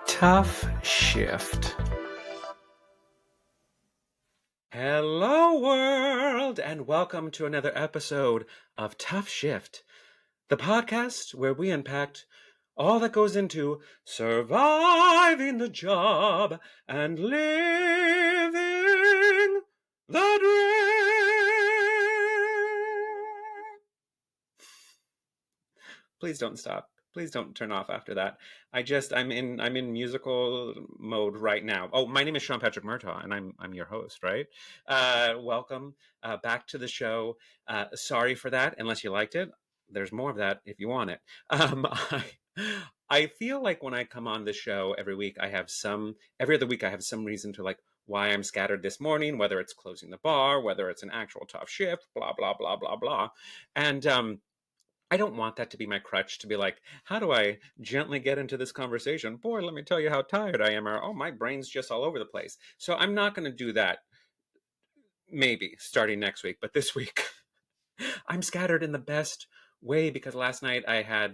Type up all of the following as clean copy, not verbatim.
TUFF SHIFT. Hello, world, and welcome to another episode of TUFF SHIFT, the podcast where we unpacked all that goes into surviving the job and living the dream. Please don't stop. Please don't turn off after that. I'm in musical mode right now. Oh, my name is Patrick Murtagh, and I'm your host, right? Welcome back to the show. Sorry for that, unless you liked it. There's more of that if you want it. I feel like when I come on the show every week, every other week I have some reason to like why I'm scattered this morning, whether it's closing the bar, whether it's an actual tough shift, blah blah blah blah blah, and I don't want that to be my crutch to be like, how do I gently get into this conversation? Boy, let me tell you how tired I am, or oh, my brain's just all over the place. So I'm not going to do that, maybe starting next week, but this week I'm scattered in the best way because last night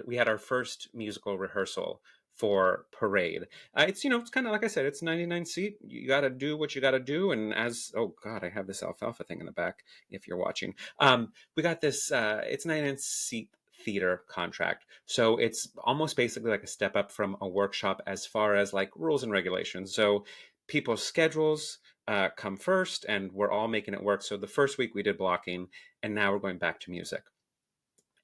we had our first musical rehearsal for Parade. It's kind of like I said, it's 99 seat. You got to do what you got to do. And oh God, I have this alfalfa thing in the back if you're watching. We got this, it's 99 seat theater contract. So it's almost basically like a step up from a workshop as far as like rules and regulations. So people's schedules come first and we're all making it work. So the first week we did blocking and now we're going back to music.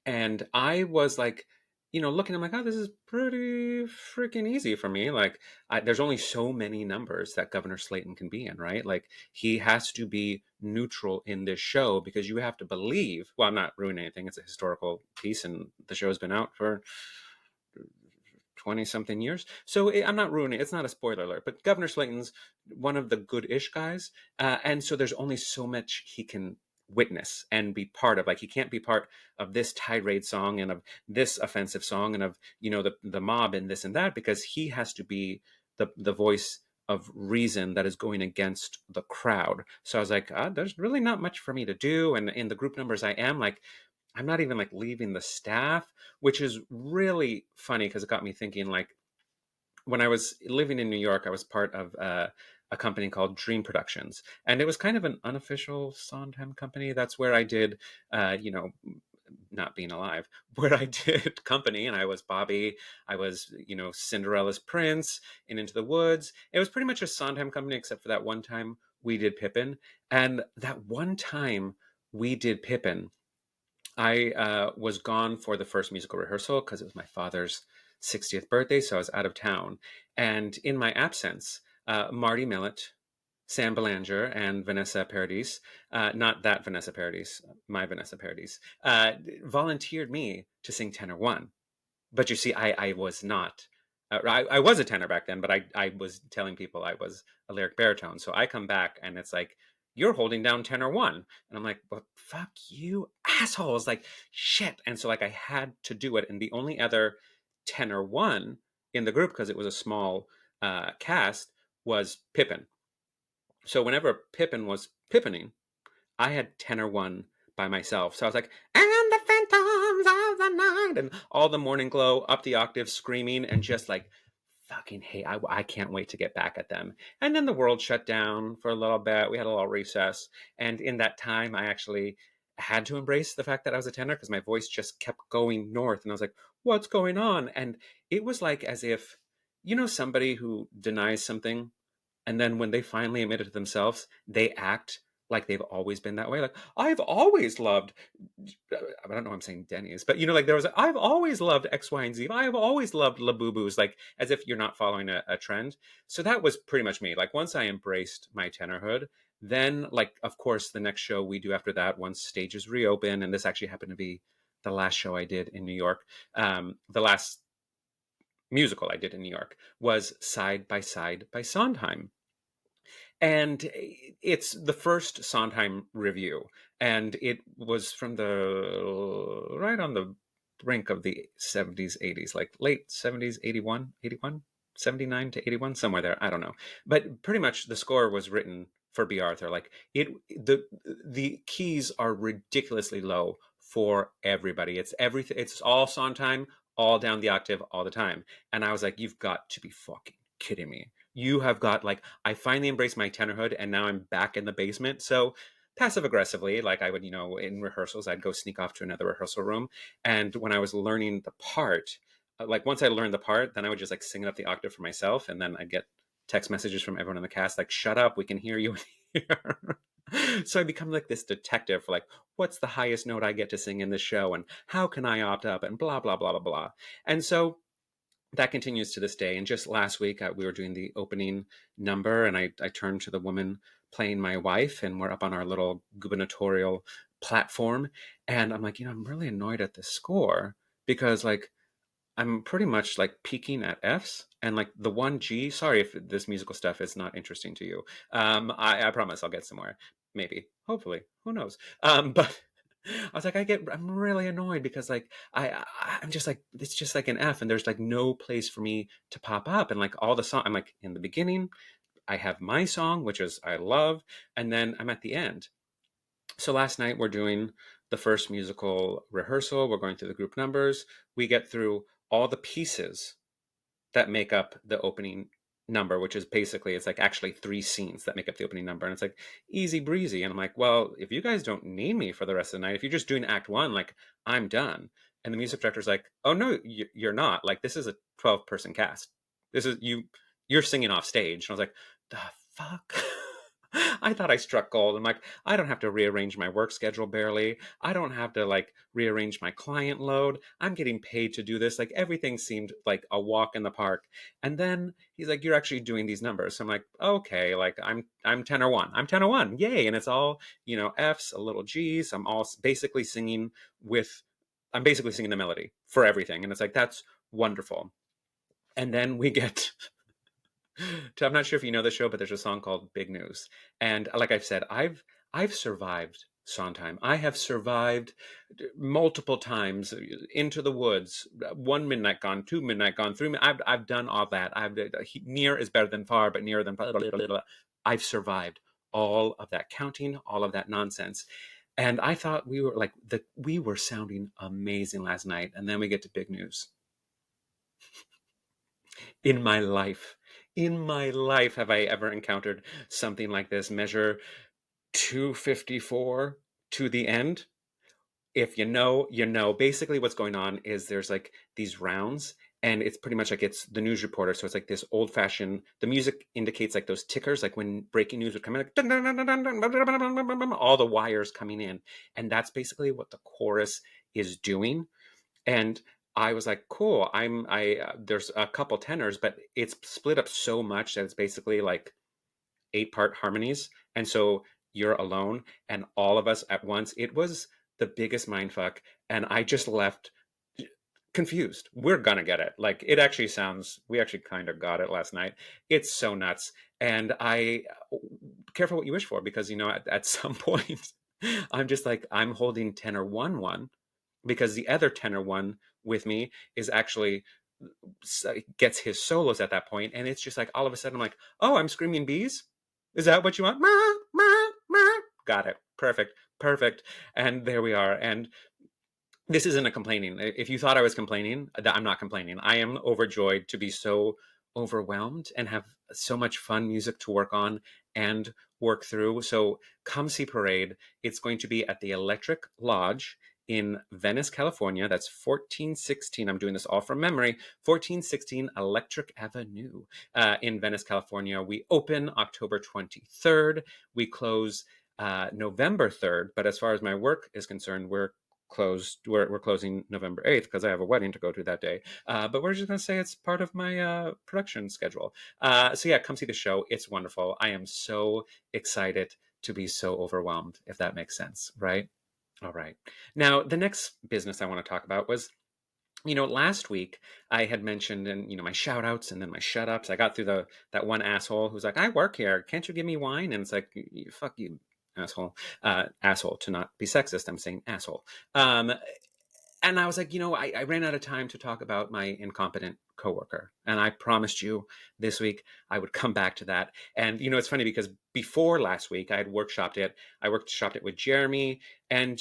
And I was like, looking, I'm like, oh, this is pretty freaking easy for me. Like, there's only so many numbers that Governor Slayton can be in, right? Like, he has to be neutral in this show because you have to believe, well, I'm not ruining anything. It's a historical piece and the show has been out for 20 something years. So I'm not ruining it. It's not a spoiler alert, but Governor Slayton's one of the good-ish guys. And so there's only so much he can witness and be part of. Like, he can't be part of this tirade song and of this offensive song and of the mob and this and that, because he has to be the voice of reason that is going against the crowd. So I was like, there's really not much for me to do, and in the group numbers I am, like, I'm not even like leaving the staff, which is really funny because it got me thinking, like, when I was living in New York, I was part of a company called Dream Productions, and it was kind of an unofficial Sondheim company. That's where I did, not being alive, where I did Company, and I was Bobby. I was, Cinderella's prince in Into the Woods. It was pretty much a Sondheim company, except for that one time we did Pippin. And that one time we did Pippin, I was gone for the first musical rehearsal because it was my father's 60th birthday, so I was out of town. And in my absence, Marty Millett, Sam Belanger, and Vanessa Paradis, not that Vanessa Paradis, my Vanessa Paradis, volunteered me to sing tenor one. But you see, I was not. I was a tenor back then, but I was telling people I was a lyric baritone. So I come back and it's like, you're holding down tenor one. And I'm like, well, fuck you assholes. Like, shit. And so like I had to do it. And the only other tenor one in the group, because it was a small cast, was Pippin. So whenever Pippin was Pippining, I had tenor one by myself. So I was like, and the phantoms of the night, and all the morning glow up the octave screaming and just like, fucking hey, I can't wait to get back at them. And then the world shut down for a little bit. We had a little recess. And in that time, I actually had to embrace the fact that I was a tenor because my voice just kept going north. And I was like, what's going on? And it was like as if, somebody who denies something, and then when they finally admit it to themselves, they act like they've always been that way. Like, I've always loved, I don't know why I'm saying Denny's, but like there was, I've always loved X, Y, and Z. I've always loved Labubu's, like as if you're not following a trend. So that was pretty much me. Like once I embraced my tenorhood, then like, of course, the next show we do after that, once stages reopen, and this actually happened to be the last show I did in New York. The last musical I did in New York was Side by Side by Sondheim. And it's the first Sondheim review. And it was from right on the brink of the 70s, 80s, like late 70s, 81, 79 to 81, somewhere there. I don't know. But pretty much the score was written for B. Arthur. Like the keys are ridiculously low for everybody. It's everything. It's all Sondheim, all down the octave, all the time. And I was like, you've got to be fucking kidding me. You have got, like, I finally embraced my tenorhood, and now I'm back in the basement. So passive aggressively, like I would, in rehearsals, I'd go sneak off to another rehearsal room. And when I was learning the part, like once I learned the part, then I would just like sing it up the octave for myself. And then I'd get text messages from everyone in the cast, like, shut up, we can hear you here. So I become like this detective for like, what's the highest note I get to sing in this show? And how can I opt up? And blah, blah, blah, blah, blah. And so that continues to this day. And just last week, we were doing the opening number, and I turned to the woman playing my wife, and we're up on our little gubernatorial platform. And I'm like, I'm really annoyed at the score because, like, I'm pretty much like peaking at Fs, and like the one G. Sorry if this musical stuff is not interesting to you. I promise I'll get somewhere. Maybe, hopefully, who knows? But I was like, I'm really annoyed because like I'm just like, it's just like an F, and there's like no place for me to pop up, and like all the song, I'm like in the beginning, I have my song, which is I love, and then I'm at the end. So last night we're doing the first musical rehearsal. We're going through the group numbers. We get through all the pieces that make up the opening number, which is basically, it's like actually 3 scenes that make up the opening number. And it's like easy breezy. And I'm like, well, if you guys don't need me for the rest of the night, if you're just doing act 1, like, I'm done. And the music director's like, oh no, you're not. Like, this is a 12-person cast. This is you're singing off stage. And I was like, the fuck? I thought I struck gold. I'm like, I don't have to rearrange my work schedule barely. I don't have to like rearrange my client load. I'm getting paid to do this. Like, everything seemed like a walk in the park. And then he's like, you're actually doing these numbers. So I'm like, okay, like I'm tenor 1. I'm tenor 1. Yay. And it's all, Fs, a little Gs. I'm basically singing the melody for everything. And it's like, that's wonderful. And then we get I'm not sure if you know the show, but there's a song called Big News. And like I've said, I've survived Sondheim. I have survived multiple times into the woods, 1 midnight gone, 2 midnight gone, 3 I've done all that. Near is better than far, but nearer than blah, blah, blah, blah. I've survived all of that counting, all of that nonsense. And I thought we were sounding amazing last night. And then we get to Big News. In my life have I ever encountered something like this. Measure 254 to the end. If you know, you know. Basically what's going on is there's like these rounds, and it's pretty much like it's the news reporter. So it's like this old fashioned, the music indicates like those tickers, like when breaking news would come in, like all the wires coming in. And that's basically what the chorus is doing. And I was like, cool. There's a couple tenors, but it's split up so much that it's basically like 8-part harmonies. And so you're alone and all of us at once. It was the biggest mindfuck. And I just left confused. We're gonna get it. Like, it actually sounds, we actually kind of got it last night. It's so nuts. And careful what you wish for, because, at some point, I'm just like, I'm holding tenor 1-1, because the other tenor 1 with me is actually gets his solos at that point, and it's just like all of a sudden I'm like, oh, I'm screaming bees. Is that what you want? Ma, ma, ma. Got it. Perfect. And there we are. And this isn't a complaining. If you thought I was complaining, I'm not complaining. I am overjoyed to be so overwhelmed and have so much fun music to work on and work through. So come see Parade. It's going to be at the Electric Lodge in Venice, California. That's 1416. I'm doing this all from memory. 1416 Electric Avenue in Venice, California. We open October 23rd. We close November 3rd. But as far as my work is concerned, we're closing November 8th because I have a wedding to go to that day. But we're just going to say it's part of my production schedule. So yeah, come see the show. It's wonderful. I am so excited to be so overwhelmed, if that makes sense, right? All right. Now, the next business I want to talk about was, last week I had mentioned, and my shout outs and then my shut ups. I got through that one asshole who's like, I work here. Can't you give me wine? And it's like, fuck you, asshole. Asshole, to not be sexist. I'm saying asshole. And I was like, I ran out of time to talk about my incompetent coworker. And I promised you this week I would come back to that. And, it's funny because before last week I had workshopped it. I workshopped it with Jeremy, and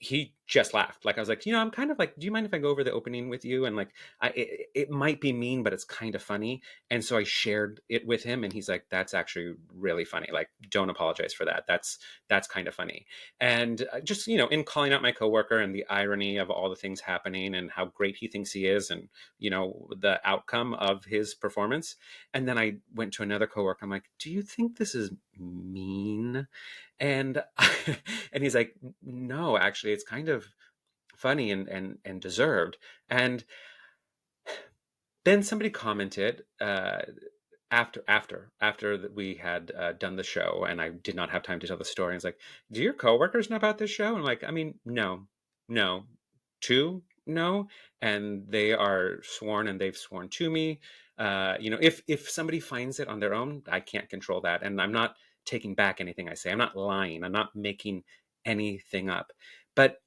he just laughed. Like, I was like, I'm kind of like, do you mind if I go over the opening with you? And like, it might be mean, but it's kind of funny. And so I shared it with him, and he's like, that's actually really funny. Like, don't apologize for that. That's kind of funny. And just, in calling out my coworker and the irony of all the things happening and how great he thinks he is, and, the outcome of his performance. And then I went to another coworker. I'm like, do you think this is mean? And and he's like, no, actually, it's kind of funny and deserved. And then somebody commented, after that we had done the show, and I did not have time to tell the story. It's like, do your coworkers know about this show? And I'm like, I mean, no, two, no, and they are sworn, and they've sworn to me. If somebody finds it on their own, I can't control that, and I'm not taking back anything I say. I'm not lying. I'm not making anything up. But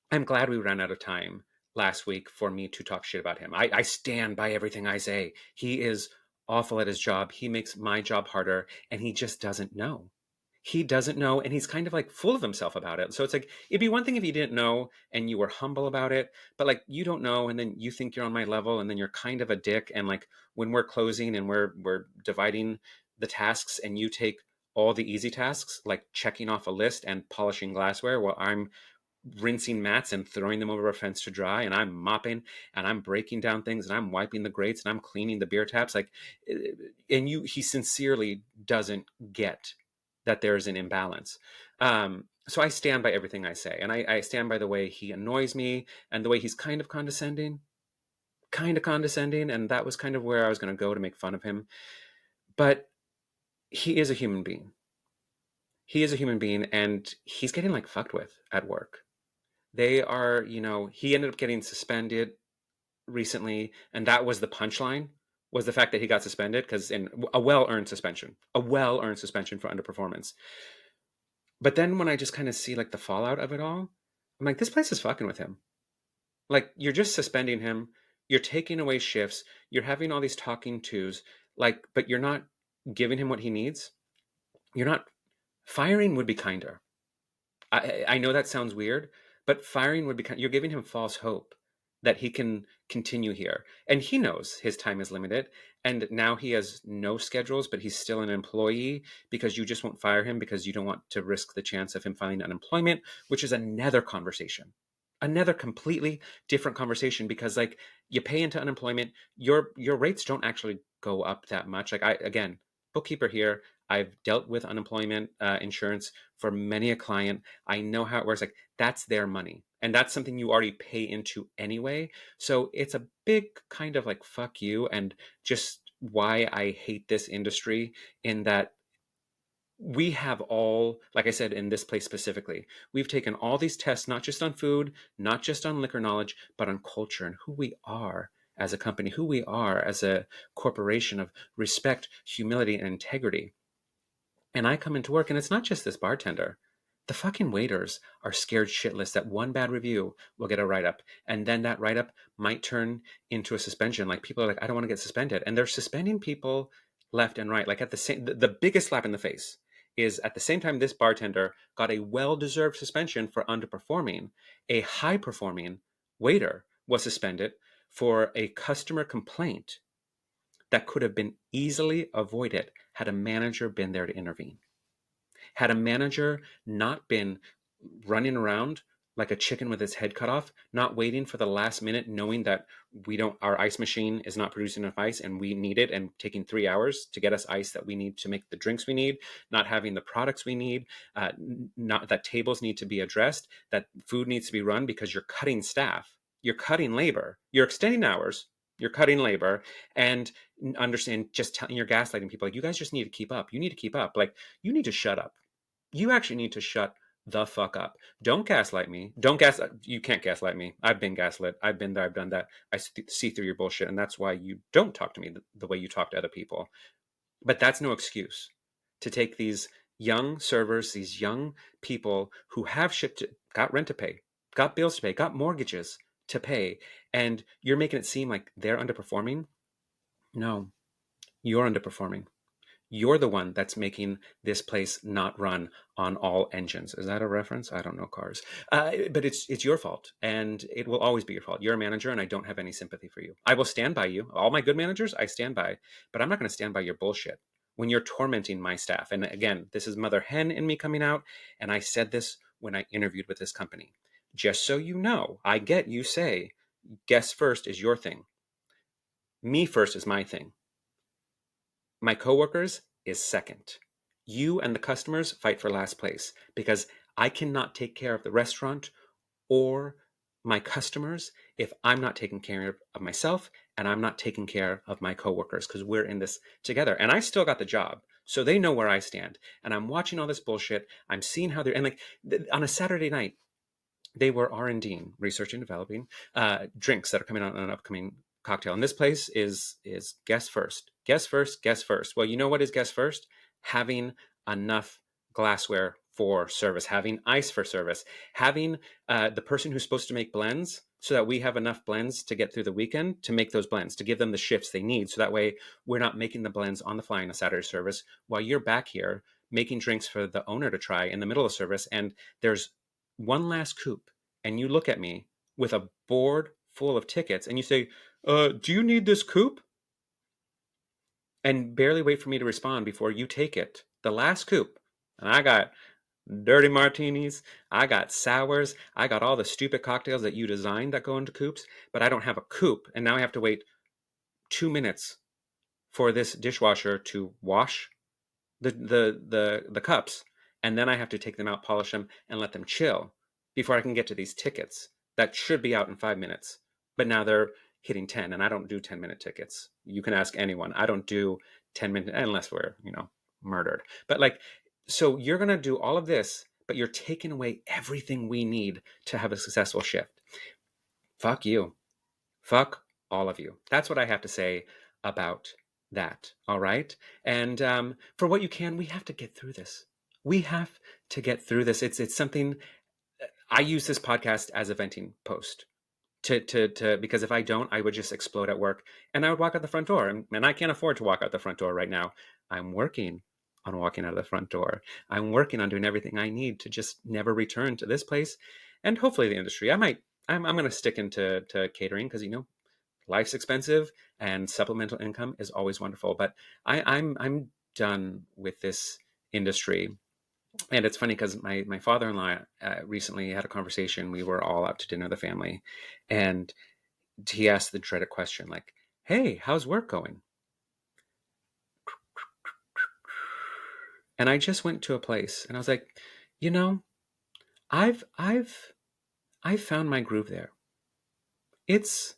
I'm glad we ran out of time last week for me to talk shit about him. I stand by everything I say. He is awful at his job. He makes my job harder, and he just doesn't know. He doesn't know, and he's kind of like full of himself about it. So it's like, it'd be one thing if you didn't know and you were humble about it, but like, you don't know, and then you think you're on my level, and then you're kind of a dick. And like, when we're closing and we're dividing the tasks, and you take all the easy tasks, like checking off a list and polishing glassware, while I'm rinsing mats and throwing them over a fence to dry, and I'm mopping, and I'm breaking down things, and I'm wiping the grates, and I'm cleaning the beer taps, like, and he sincerely doesn't get that there's an imbalance. So I stand by everything I say, and I stand by the way he annoys me, and the way he's kind of condescending, and that was kind of where I was going to go to make fun of him. But he is a human being. He is a human being, and he's getting like fucked with at work. They are, he ended up getting suspended recently, and that was the punchline, was the fact that he got suspended, because in a well-earned suspension, for underperformance. But then when I just kind of see like the fallout of it all, I'm like, this place is fucking with him. Like, you're just suspending him, you're taking away shifts, you're having all these talking tos, like, but you're not giving him what he needs. You're not firing would be kinder. I know that sounds weird, but firing would be you're giving him false hope that he can continue here. And he knows his time is limited. And now he has no schedules, but he's still an employee, because you just won't fire him because you don't want to risk the chance of him filing unemployment, which is another conversation. Another completely different conversation, because like, you pay into unemployment, your rates don't actually go up that much. Like, again, bookkeeper here, I've dealt with unemployment insurance for many a client. I know how it works. Like, that's their money, and that's something you already pay into anyway. So it's a big kind of like fuck you, and just why I hate this industry, in that we have all, like I said, in this place specifically, we've taken all these tests, not just on food, not just on liquor knowledge, but on culture and who we are as a company, who we are as a corporation of respect, humility, and integrity. And I come into work, and it's not just this bartender. The fucking waiters are scared shitless that one bad review will get a write-up. And then that write-up might turn into a suspension. Like, people are like, I don't want to get suspended. And they're suspending people left and right. Like, at the biggest slap in the face is, at the same time this bartender got a well-deserved suspension for underperforming, a high-performing waiter was suspended for a customer complaint that could have been easily avoided had a manager been there to intervene. Had a manager not been running around like a chicken with its head cut off, not waiting for the last minute, knowing that our ice machine is not producing enough ice and we need it, and taking 3 hours to get us ice that we need to make the drinks we need, not having the products we need, not that tables need to be addressed, that food needs to be run, because you're cutting staff, you're cutting labor, you're extending hours, you're cutting labor, and understand, just telling, you're gaslighting people, like, you guys just need to keep up. You need to keep up. Like, you need to shut up. You actually need to shut the fuck up. Don't gaslight me. Don't gaslight. You can't gaslight me. I've been gaslit. I've been there. I've done that. I see through your bullshit, and that's why you don't talk to me the way you talk to other people. But that's no excuse to take these young servers, these young people who have shit got rent to pay, got bills to pay, got mortgages to pay, and you're making it seem like they're underperforming. No, you're underperforming. You're the one that's making this place not run on all engines. Is that a reference? I don't know cars. But it's your fault, and it will always be your fault. You're a manager, and I don't have any sympathy for you. I will stand by you. All my good managers, I stand by, but I'm not going to stand by your bullshit when you're tormenting my staff. And again, this is Mother Hen in me coming out, and I said this when I interviewed with this company. Just so you know, I get you say, guest first is your thing. Me first is my thing. My coworkers is second. You and the customers fight for last place because I cannot take care of the restaurant or my customers if I'm not taking care of myself and I'm not taking care of my coworkers, because we're in this together. And I still got the job. So they know where I stand. And I'm watching all this bullshit. I'm seeing how they're, and like on a Saturday night, they were R&Ding, research and developing drinks that are coming out on an upcoming cocktail. And this place is guest first, guest first, guest first. Well, you know what is guest first? Having enough glassware for service, having ice for service, having the person who's supposed to make blends so that we have enough blends to get through the weekend to make those blends, to give them the shifts they need. So that way we're not making the blends on the fly in a Saturday service while you're back here making drinks for the owner to try in the middle of service. And there's one last coupe, and you look at me with a board full of tickets and you say, do you need this coupe? And barely wait for me to respond before you take it. The last coupe. And I got dirty martinis, I got sours, I got all the stupid cocktails that you designed that go into coupes, but I don't have a coupe. And now I have to wait 2 minutes for this dishwasher to wash the cups. And then I have to take them out, polish them, and let them chill before I can get to these tickets that should be out in 5 minutes. But now they're hitting 10, and I don't do 10-minute tickets. You can ask anyone. I don't do 10-minute unless we're, murdered. But like, so you're going to do all of this, but you're taking away everything we need to have a successful shift. Fuck you. Fuck all of you. That's what I have to say about that. All right. And for what you can, we have to get through this. We have to get through this. It's something. I use this podcast as a venting post to because if I don't, I would just explode at work and I would walk out the front door. And I can't afford to walk out the front door right now. I'm working on walking out of the front door. I'm working on doing everything I need to just never return to this place and hopefully the industry. I'm going to stick into catering because, life's expensive and supplemental income is always wonderful. But I'm done with this industry. And it's funny because my father-in-law recently had a conversation. We were all out to dinner, the family, and he asked the dreaded question, like, "Hey, how's work going?" And I just went to a place, and I was like, I've found my groove there. It's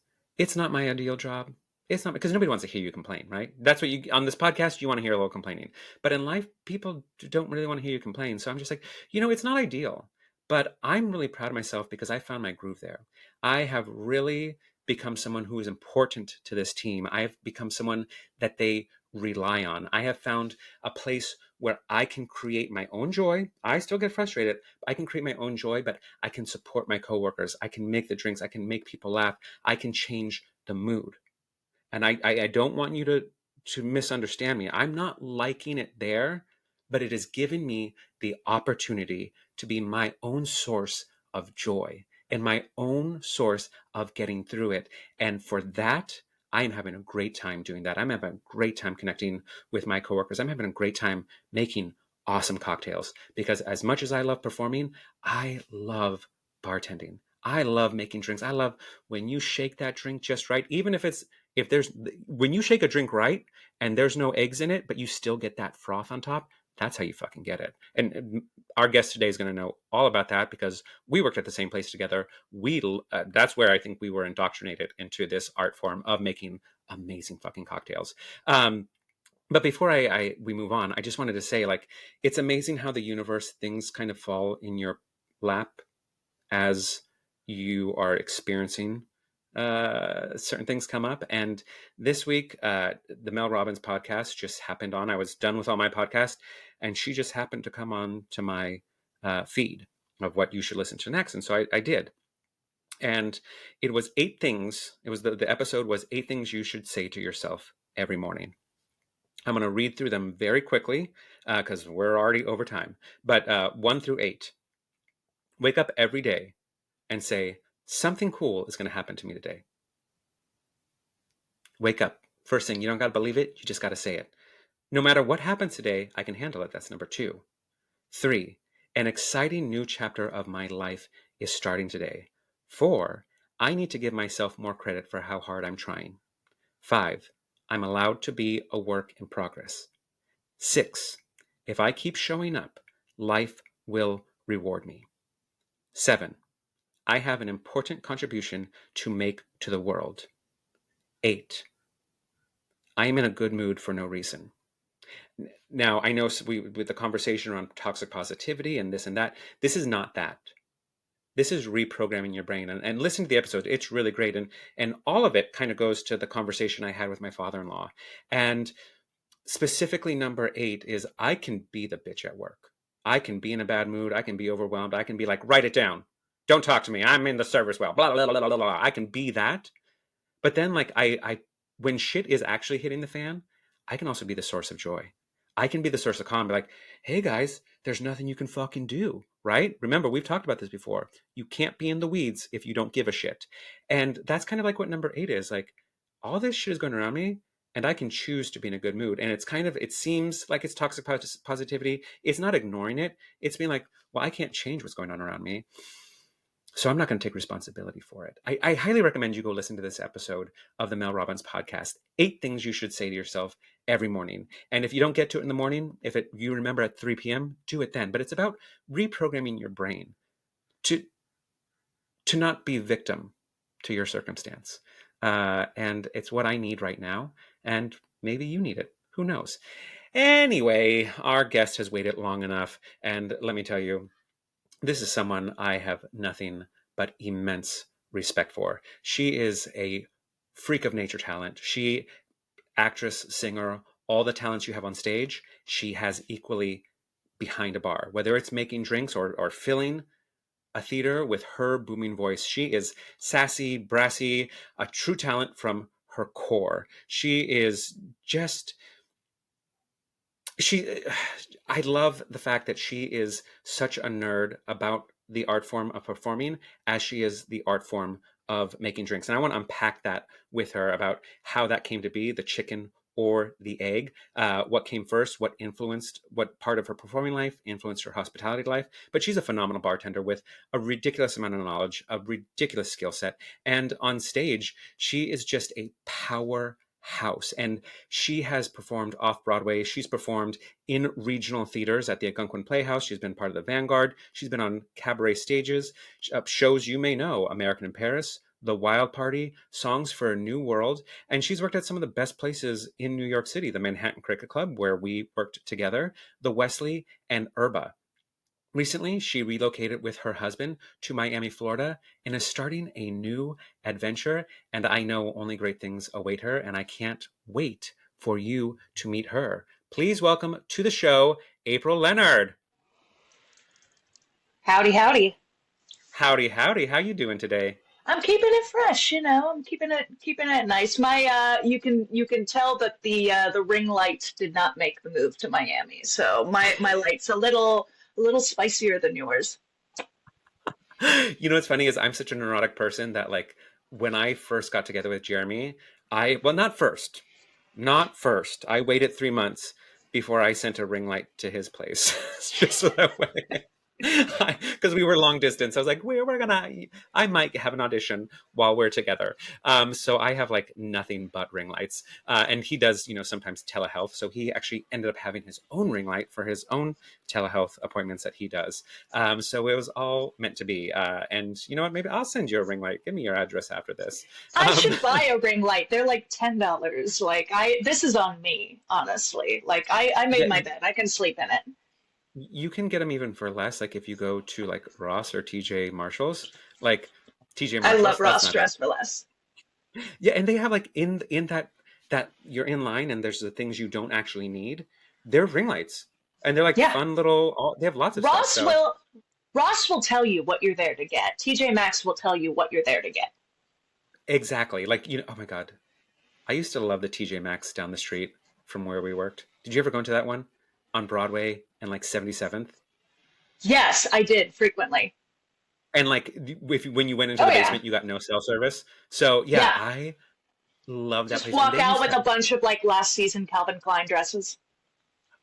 not my ideal job. It's not, because nobody wants to hear you complain, right? That's what on this podcast, you want to hear a little complaining. But in life, people don't really want to hear you complain. So I'm just like, it's not ideal, but I'm really proud of myself because I found my groove there. I have really become someone who is important to this team. I have become someone that they rely on. I have found a place where I can create my own joy. I still get frustrated. I can create my own joy, but I can support my coworkers. I can make the drinks. I can make people laugh. I can change the mood. And I don't want you to misunderstand me. I'm not liking it there, but it has given me the opportunity to be my own source of joy and my own source of getting through it. And for that, I am having a great time doing that. I'm having a great time connecting with my coworkers. I'm having a great time making awesome cocktails because as much as I love performing, I love bartending. I love making drinks. I love when you shake that drink just right, even when you shake a drink right and there's no eggs in it, but you still get that froth on top, that's how you fucking get it. And our guest today is going to know all about that because we worked at the same place together. That's where I think we were indoctrinated into this art form of making amazing fucking cocktails. But before we move on, I just wanted to say, like, it's amazing how the universe, things kind of fall in your lap as you are experiencing certain things come up. And this week, the Mel Robbins podcast just happened on. I was done with all my podcasts, and she just happened to come on to my feed of what you should listen to next. And so I did. And it was 8 things. It was the episode was 8 things you should say to yourself every morning. I'm going to read through them very quickly because we're already over time. But 1 through 8. Wake up every day and say, something cool is going to happen to me today. Wake up. First thing, you don't got to believe it. You just got to say it. No matter what happens today, I can handle it. That's number 2. 3, an exciting new chapter of my life is starting today. 4, I need to give myself more credit for how hard I'm trying. 5, I'm allowed to be a work in progress. 6, if I keep showing up, life will reward me. 7, I have an important contribution to make to the world. 8, I am in a good mood for no reason. Now, I know with the conversation around toxic positivity and this and that, this is not that. This is reprogramming your brain. And listen to the episode. It's really great. And all of it kind of goes to the conversation I had with my father-in-law. And specifically number 8 is I can be the bitch at work. I can be in a bad mood. I can be overwhelmed. I can be like, write it down. Don't talk to me. I'm in the service well. Blah, blah, blah, blah, blah. I can be that. But then like I when shit is actually hitting the fan, I can also be the source of joy. I can be the source of calm. Be like, hey guys, there's nothing you can fucking do, right? Remember, we've talked about this before. You can't be in the weeds if you don't give a shit. And that's kind of like what number 8 is. Like, all this shit is going around me, and I can choose to be in a good mood. And it's kind of, it seems like it's toxic positivity. It's not ignoring it. It's being like, well, I can't change what's going on around me, so I'm not going to take responsibility for it. I highly recommend you go listen to this episode of the Mel Robbins podcast. 8 things you should say to yourself every morning. And if you don't get to it in the morning, you remember at 3 p.m., do it then. But it's about reprogramming your brain to not be victim to your circumstance. And it's what I need right now. And maybe you need it. Who knows? Anyway, our guest has waited long enough. And let me tell you, this is someone I have nothing but immense respect for. She is a freak of nature talent. She, actress, singer, all the talents you have on stage, she has equally behind a bar, whether it's making drinks or filling a theater with her booming voice. She is sassy, brassy, a true talent from her core. She is just... I love the fact that she is such a nerd about the art form of performing as she is the art form of making drinks. And I want to unpack that with her about how that came to be, the chicken or the egg, what came first, what part of her performing life influenced her hospitality life. But she's a phenomenal bartender with a ridiculous amount of knowledge, a ridiculous skill set. And on stage, she is just a powerhouse. And she has performed off-Broadway. She's performed in regional theaters at the Algonquin Playhouse. She's been part of the Vanguard. She's been on cabaret stages, shows you may know, American in Paris, The Wild Party, Songs for a New World. And she's worked at some of the best places in New York City, the Manhattan Cricket Club, where we worked together, the Wesley, and Urba. Recently, she relocated with her husband to Miami, Florida, and is starting a new adventure. And I know only great things await her, and I can't wait for you to meet her. Please welcome to the show, April Leonhard. Howdy, howdy. Howdy, howdy. How you doing today? I'm keeping it fresh, I'm keeping it nice. You can tell that the ring light did not make the move to Miami. So my light's a little spicier than yours. You know what's funny is I'm such a neurotic person that like when I first got together with Jeremy, not first. I waited 3 months before I sent a ring light to his place. Just so that way. Because we were long distance. I was like, I might have an audition while we're together. So I have like nothing but ring lights. And he does, sometimes telehealth. So he actually ended up having his own ring light for his own telehealth appointments that he does. So it was all meant to be. And you know what? Maybe I'll send you a ring light. Give me your address after this. I should buy a ring light. They're like $10. This is on me, honestly. I made Yeah, my bed. I can sleep in it. you can get them even for less. Like if you go to like Ross or TJ Marshalls, like TJ I Marshalls, love that's Ross not it. dress for less. Yeah, and they have like in that you're in line and there's the things you don't actually need. They're ring lights, and they're like Yeah. fun little. They have lots of stuff. Ross So will Ross will tell you what you're there to get. TJ Maxx will tell you what you're there to get. exactly, like oh my god, I used to love the TJ Maxx down the street. from where we worked. Did you ever go into that one on Broadway and like 77th? Yes, I did frequently. And like when you went into Oh the yeah, basement, you got no cell service. So yeah, yeah. I love that Just place. And walk they out used to with a have, bunch of like last season Calvin Klein dresses.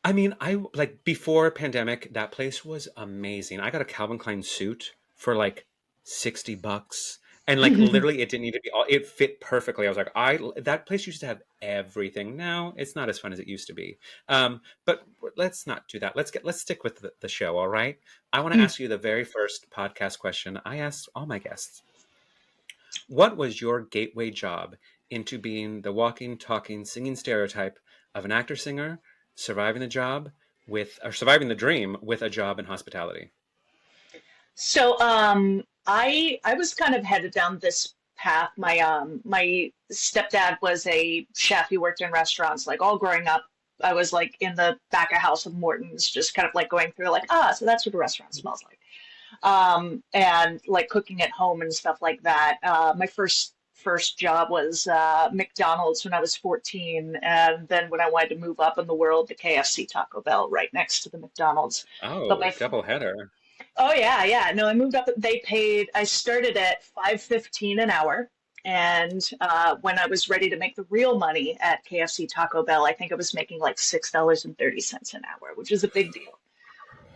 I mean, I like before pandemic, that place was amazing. I got a Calvin Klein suit for like $60. And like literally it didn't need to be all, it fit perfectly. I was like, that place used to have everything. Now it's not as fun as it used to be. But let's not do that. Let's stick with the show, all right? I want to ask you the very first podcast question I asked all my guests. What was your gateway job into being the walking, talking, singing stereotype of an actor singer surviving surviving the dream with a job in hospitality? So I was kind of headed down this path. My stepdad was a chef. He worked in restaurants like all growing up. I was like in the back of house of Morton's, just kind of like going through like, so that's what a restaurant smells like. And like cooking at home and stuff like that. My first job was McDonald's when I was 14, and then when I wanted to move up in the world, the KFC Taco Bell right next to the McDonald's. But Oh, my double header. Oh yeah, yeah. No, I moved up. I started at 5.15 an hour, and when I was ready to make the real money at KFC Taco Bell, I think I was making like $6.30 an hour, which is a big deal.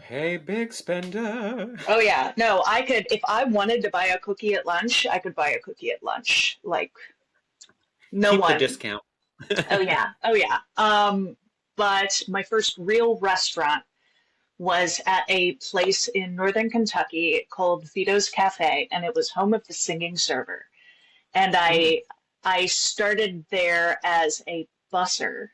Hey, big spender. Oh yeah, no, I could if I wanted to buy a cookie at lunch, I could buy a cookie at lunch. Like no Keep the one. discount. Oh yeah, oh yeah. But my first real restaurant was at a place in northern Kentucky called Vito's Cafe, and it was home of the singing server. And Mm. I started there as a busser,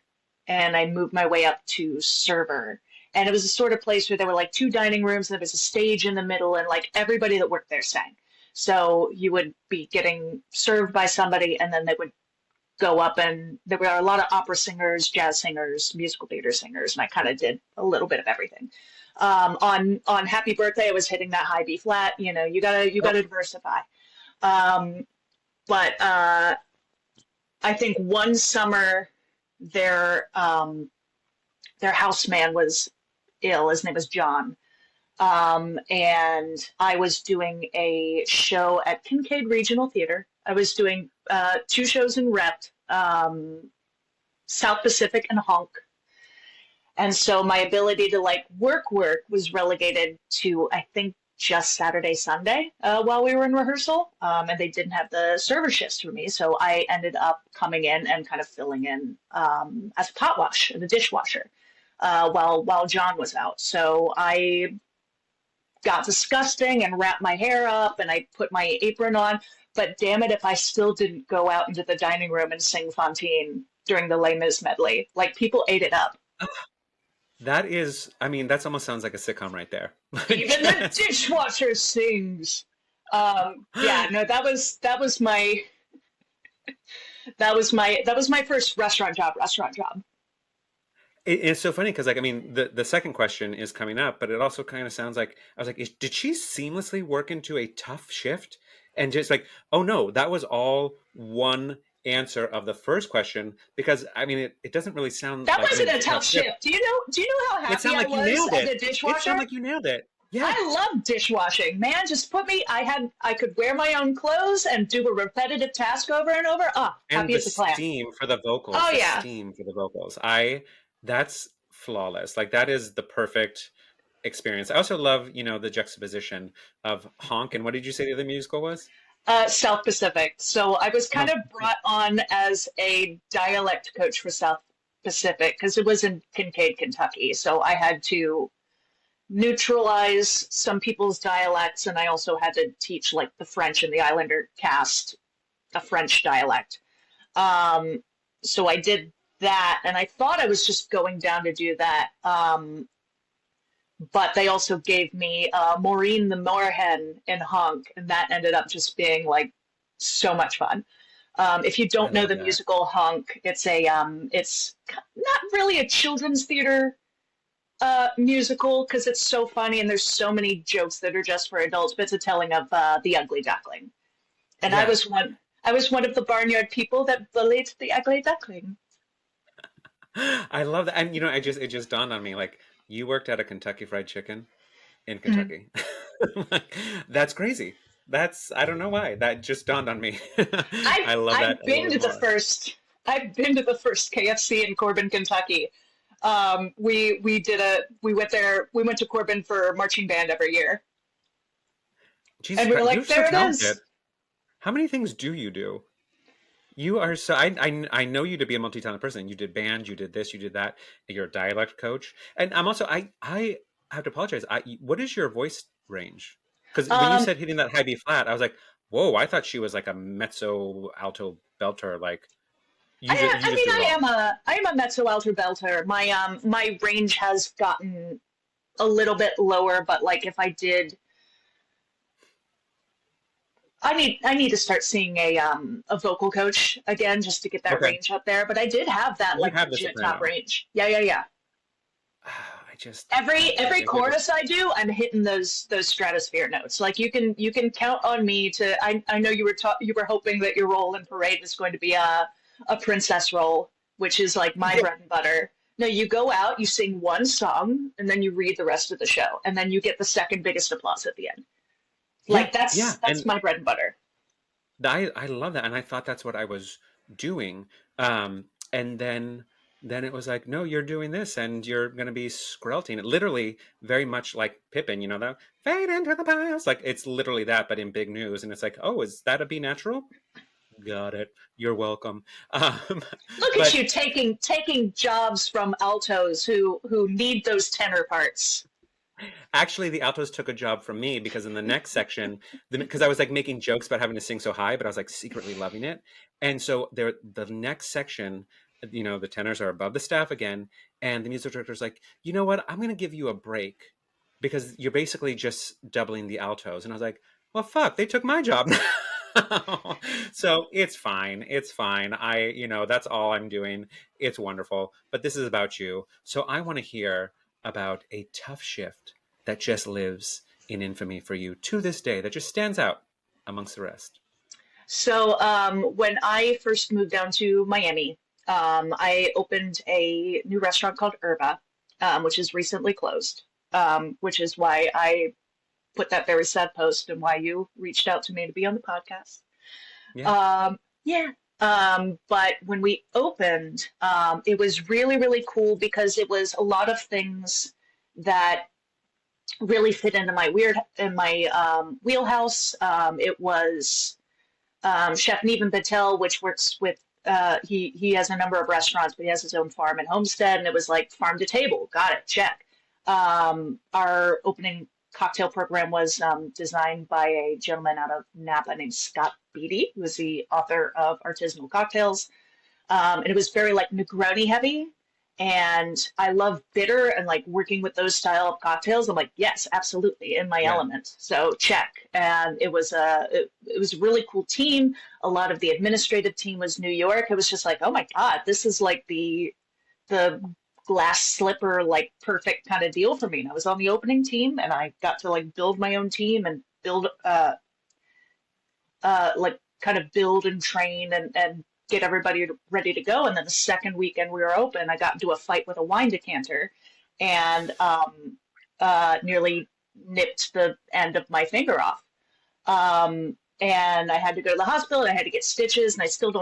and I moved my way up to server. And it was a sort of place where there were like two dining rooms, and there was a stage in the middle, and like everybody that worked there sang. So you would be getting served by somebody, and then they would go up, and there were a lot of opera singers, jazz singers, musical theater singers, and I kind of did a little bit of everything. On Happy Birthday, I was hitting that high B flat. You know, you Oh, gotta diversify. Um, but I think one summer their their houseman was ill. His name was John. And I was doing a show at Kincaid Regional Theater. I was doing two shows in Rep, South Pacific and Honk. And so my ability to like work was relegated to, I think, just Saturday, Sunday while we were in rehearsal. And they didn't have the server shifts for me. So I ended up coming in and kind of filling in as a pot wash and a dishwasher while John was out. So I got disgusting and wrapped my hair up and I put my apron on. But damn it, if I still didn't go out into the dining room and sing Fontaine during the Les Mis medley. Like people ate it up. that is, I mean, that almost sounds like a sitcom right there. Even the dishwasher sings. Yeah, no, that was my first restaurant job. It's so funny because, like, I mean, the second question is coming up, but it also kind of sounds like I was like, did she seamlessly work into a tough shift? And just like, oh no, that was all one answer of the first question because I mean, it doesn't really sound That like, I wasn't mean, a tough tough shift. shift. Do you know how It happy sounded I like you was nailed as it. a It sounded dishwasher? like you nailed it. Yeah. I love dishwashing, man. Just put me. I could wear my own clothes and do a repetitive task over and over. Ah, And happy the as a clam. steam for the vocals, Oh the yeah. steam for the vocals. That's flawless. Like that is the perfect experience. I also love, the juxtaposition of Honk and what did you say the other musical was? South Pacific. So I was kind Oh, of brought on as a dialect coach for South Pacific because it was in Kincaid, Kentucky. So I had to neutralize some people's dialects, and I also had to teach like the French and the Islander cast a French dialect. Um, so I did that, and I thought I was just going down to do that. But they also gave me Maureen the Moorhen in Honk, and that ended up just being like so much fun. If you I don't know love the that. musical Honk, it's not really a children's theater musical because it's so funny and there's so many jokes that are just for adults, but it's a telling of the Ugly Duckling. And I Yeah. was one of the barnyard people that bullied the Ugly Duckling. I love that. And it just dawned on me, like, you worked at a Kentucky Fried Chicken in Mhm. Kentucky. Like, that's crazy. I don't know why. That just dawned on me. I love that I've a little been bit to the more. first I've been to the first KFC in Corbin, Kentucky. We went there. We went to Corbin for marching band every year, Jesus and we were Christ, you're like, so there it talented. is. How many things do you do? You are so. I know you to be a multi-talented person. You did band, you did this, you did that. You're a dialect coach, and I'm also. I have to apologize. What is your voice range? Because when you Um, said hitting that high B flat, I was like, whoa! I thought she was like a mezzo alto belter. Like you I just mean, do it all. I am a mezzo alto belter. My range has gotten a little bit lower, but like if I did, I need to start seeing a vocal coach again just to get that Okay, range up there. But I did have that you like have the legit top soprano. range. Yeah, yeah, yeah. I just Every you're just chorus I do, I'm hitting those stratosphere notes. Like you can count on me to. I know you were hoping that your role in Parade was going to be a princess role, which is like my yeah bread and butter. No, you go out, you sing one song, and then you read the rest of the show, and then you get the second biggest applause at the end. yeah Like yeah. that's And my bread and butter. I love that, and I thought that's what I was doing. And then it was like, no, you're doing this, and you're going to be skrelting it, literally, very much like Pippin. You know that fade into the past, like it's literally that, but in big news. And it's like, oh, is that a B natural? Got it. You're welcome. Look at But you taking jobs from altos who need those tenor parts. actually, the altos took a job from me because in the next section, because I was like making jokes about having to sing so high, but I was like secretly loving it. And so the next section, the tenors are above the staff again, and the music director's like, you know what? I'm going to give you a break because you're basically just doubling the altos. And I was like, well, fuck, they took my job. So it's fine. It's fine. That's all I'm doing. It's wonderful. But this is about you. So I want to hear about a tough shift that just lives in infamy for you to this day, that just stands out amongst the rest. So when I first moved down to Miami, I opened a new restaurant called Herba, which is recently closed, which is why I put that very sad post and why you reached out to me to be on the podcast. Yeah. Yeah. But when we opened, it was really, really cool because it was a lot of things that really fit into my wheelhouse. It was Chef Nevan Patel, which works with he has a number of restaurants, but he has his own farm and homestead, and it was like farm to table. Got it, check. Our opening cocktail program was designed by a gentleman out of Napa named Scott Beatty, who is the author of Artisanal Cocktails. And it was very like Negroni heavy. And I love bitter and like working with those style of cocktails. I'm like, yes, absolutely, in my Yeah. element. So check. And it was a really cool team. A lot of the administrative team was New York. It was just like, oh my God, this is like the glass slipper like perfect kind of deal for me. And I was on the opening team, and I got to like build my own team and build like kind of build and train and get everybody ready to go. And then the second weekend we were open, I got into a fight with a wine decanter and nearly nipped the end of my finger off. And I had to go to the hospital and I had to get stitches, and I still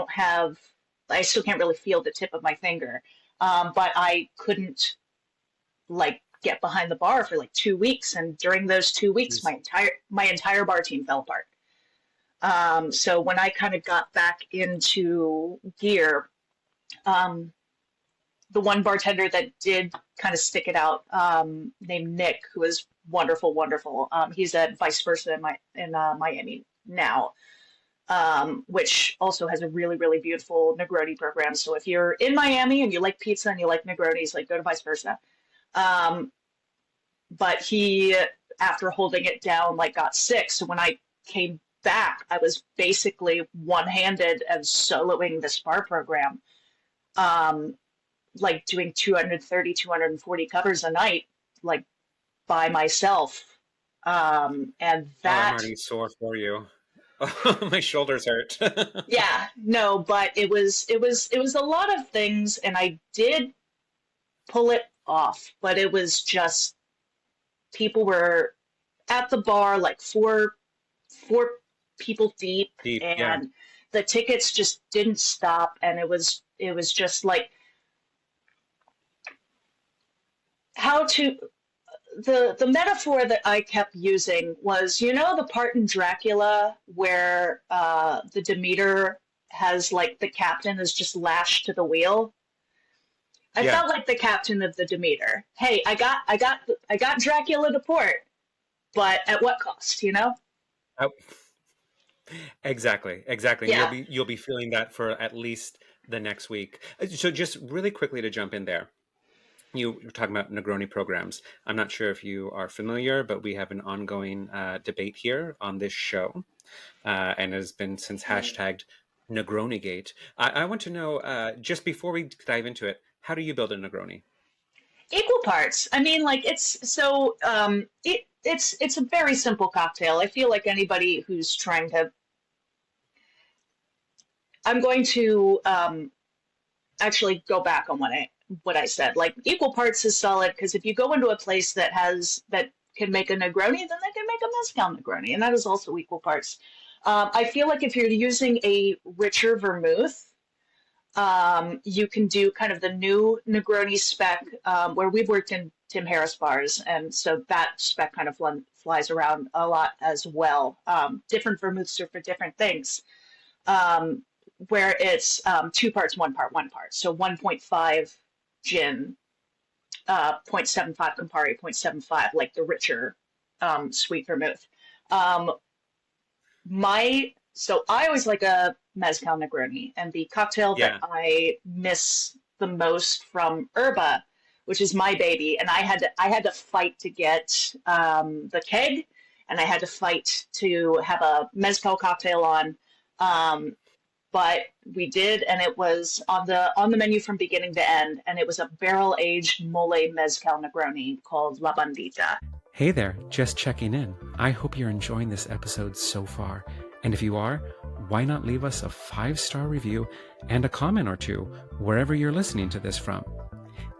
can't really feel the tip of my finger. But I couldn't like get behind the bar for like 2 weeks. And during those 2 weeks, Jeez. my entire bar team fell apart. So when I kind of got back into gear, um, the one bartender that did kind of stick it out, named Nick, who is wonderful, wonderful. He's at Vice Versa in Miami now, which also has a really, really beautiful Negroni program. So if you're in Miami and you like pizza and you like Negronis, like go to Vice Versa. Um, but he, after holding it down, like got sick. So when I came back, I was basically one-handed and soloing the SPAR program, um, like doing 230, 240 covers a night, like by myself. And Oh, I'm that, already sore for you. My shoulders hurt. yeah, no, but it was a lot of things, and I did. pull it off. But it was just people were at the bar like four people deep, Deep, yeah. and the tickets just didn't stop, and it was just like how to the metaphor that I kept using was, the part in Dracula where the Demeter has like the captain is just lashed to the wheel. I Yeah. felt like the captain of the Demeter. Hey, I got Dracula to port, but at what cost, Oh, exactly, exactly. And Yeah. you'll be feeling that for at least the next week. So just really quickly to jump in there. You were talking about Negroni programs. I'm not sure if you are familiar, but we have an ongoing debate here on this show, and has been since hashtagged Negronigate. I want to know, just before we dive into it, how do you build a Negroni? Equal parts. I mean, like it's a very simple cocktail. I feel like anybody who's trying to I'm going to actually go back on what I said. Like equal parts is solid because if you go into a place that can make a Negroni, then they can make a mezcal Negroni, and that is also equal parts. I feel like if you're using a richer vermouth, you can do kind of the new Negroni spec, where we've worked in Tim Harris bars, and so that spec kind of flies around a lot as well. Different vermouths are for different things. Um, where it's 2 parts, 1 part, 1 part. So 1.5 gin, 0.75 Campari, 0.75, like the richer sweet vermouth. Um, so I always like a mezcal Negroni, and the cocktail that Yeah, I miss the most from Herba, which is my baby, and I had to fight to get the keg, and I had to fight to have a mezcal cocktail on. Um, but we did, and it was on the menu from beginning to end, and it was a barrel aged mole mezcal Negroni called La Bandita. Hey there, just checking in. I hope you're enjoying this episode so far. And if you are, why not leave us a 5-star review and a comment or two wherever you're listening to this from?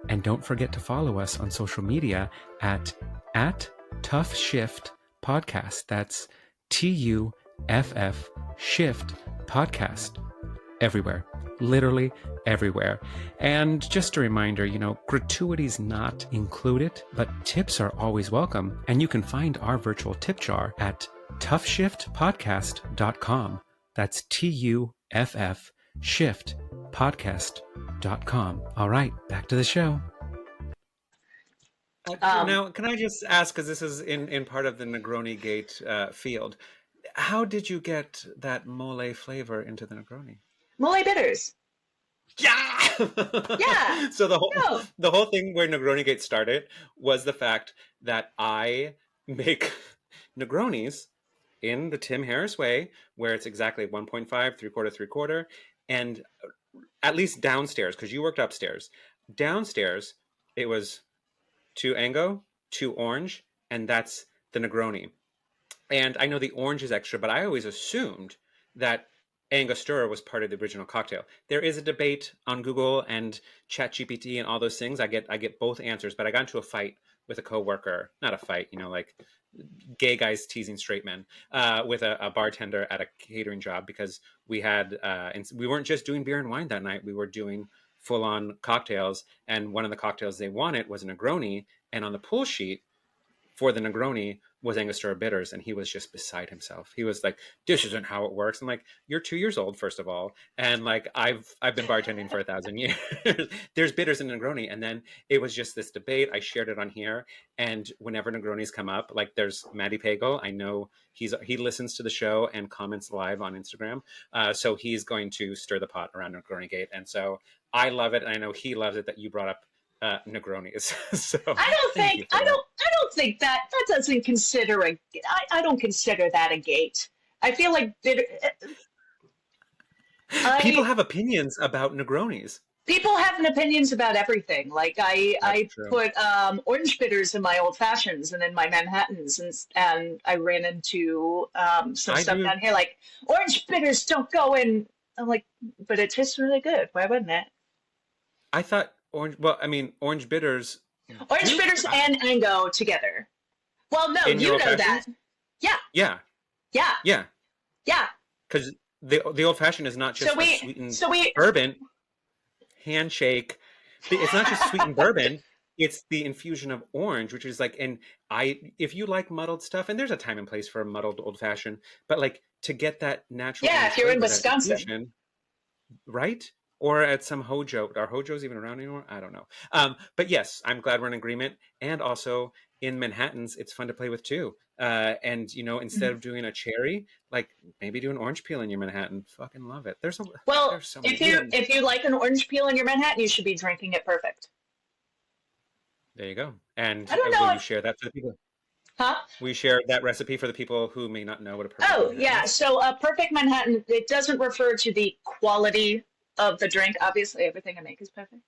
And don't forget to follow us on social media at TUFF SHIFT Podcast. That's TUFF Shift Podcast. Everywhere. Literally everywhere. And just a reminder, gratuity's not included, but tips are always welcome. And you can find our virtual tip jar at tuffshiftpodcast.com. That's TUFF shiftpodcast.com. All right, back to the show. Um, now, can I just ask, because this is in part of the Negroni Gate field, how did you get that mole flavor into the Negroni? Mole bitters. Yeah. Yeah. So No. the whole thing where Negroni Gate started was the fact that I make Negronis in the Tim Harris way, where it's exactly 1.5, 3/4, 3/4, and at least downstairs, because you worked upstairs. Downstairs, it was 2 Ango, 2 orange, and that's the Negroni. And I know the orange is extra, but I always assumed that Angostura was part of the original cocktail. There is a debate on Google and ChatGPT and all those things. I get both answers, but I got into a fight with a coworker. Not a fight, like gay guys teasing straight men, with a bartender at a catering job, because we had and we weren't just doing beer and wine that night. We were doing full on cocktails, and one of the cocktails they wanted was a Negroni, and on the pull sheet for the Negroni was Angostura bitters, and he was just beside himself. He was like, "This isn't how it works." I'm like, "You're 2 years old, first of all, and like I've been bartending for 1,000 years. There's bitters in Negroni." And then it was just this debate. I shared it on here, and whenever Negronis come up, like there's Matty Pagel. I know he listens to the show and comments live on Instagram, so he's going to stir the pot around Negroni Gate, and so I love it, and I know he loves it that you brought up Negronis. So I don't thank you think for I that. don't I don't think that doesn't consider I don't consider that a gate. I feel like People I have opinions about Negronis. people have an opinions about everything. Like That's I true. put orange bitters in my old fashions and in my Manhattans, and I ran into some I stuff do. down here like orange bitters don't go in. I'm like, but it tastes really good. Why wouldn't it? I thought Orange. Well, I mean, orange bitters. Orange bitters and mango together. Well, no, In your you old know that. fashions? Yeah, Yeah, yeah, yeah. yeah. Because the old fashioned is not So just a we, sweetened so we, bourbon handshake. It's not just sweetened bourbon. It's the infusion of orange, which is like, and if you like muddled stuff, and there's a time and place for a muddled old fashioned, but like to get that natural yeah, orange if you're in flavor, that Wisconsin. infusion, right? Or at some Hojo. Are Hojos even around anymore? I don't know. But yes, I'm glad we're in agreement. And also in Manhattans, it's fun to play with too. And instead Mhm. of doing a cherry, like maybe do an orange peel in your Manhattan. Fucking love it. Well, There's so many. if you like an orange peel in your Manhattan, you should be drinking it perfect. There you go. And I don't will know you if, share that for the people? huh? Will you share that recipe for the people who may not know what a perfect Oh, Manhattan yeah. is? So a perfect Manhattan, it doesn't refer to the quality of the drink. Obviously, everything I make is perfect.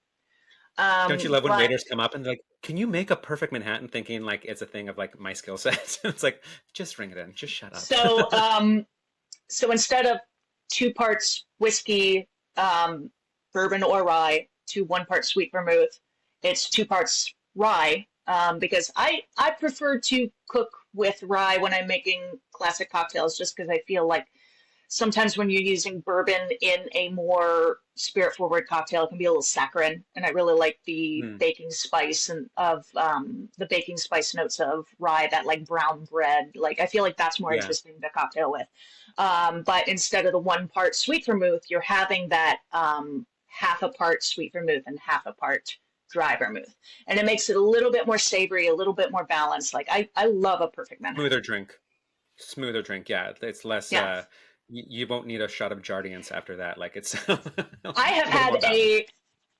Don't you love when But waiters come up and they're like, "Can you make a perfect Manhattan?" Thinking like it's a thing of like my skill set. It's like, just bring it in. Just shut up. so, um, so instead of 2 parts whiskey, bourbon or rye to 1 part sweet vermouth, it's 2 parts rye. Because I prefer to cook with rye when I'm making classic cocktails, just because I feel like sometimes when you're using bourbon in a more spirit forward cocktail, it can be a little saccharine, and I really like the Hmm. baking spice and of the baking spice notes of rye, that like brown bread. Like I feel like that's more Yeah. interesting to cocktail with. But instead of the 1 part sweet vermouth, you're having that half a part sweet vermouth and half a part dry vermouth, and it makes it a little bit more savory, a little bit more balanced. Like I love a perfect Smoother Manhattan. drink. Smoother drink. Yeah. It's less. Yeah. You won't need a shot of Jardiance after that. Like it's I a have little more had balanced.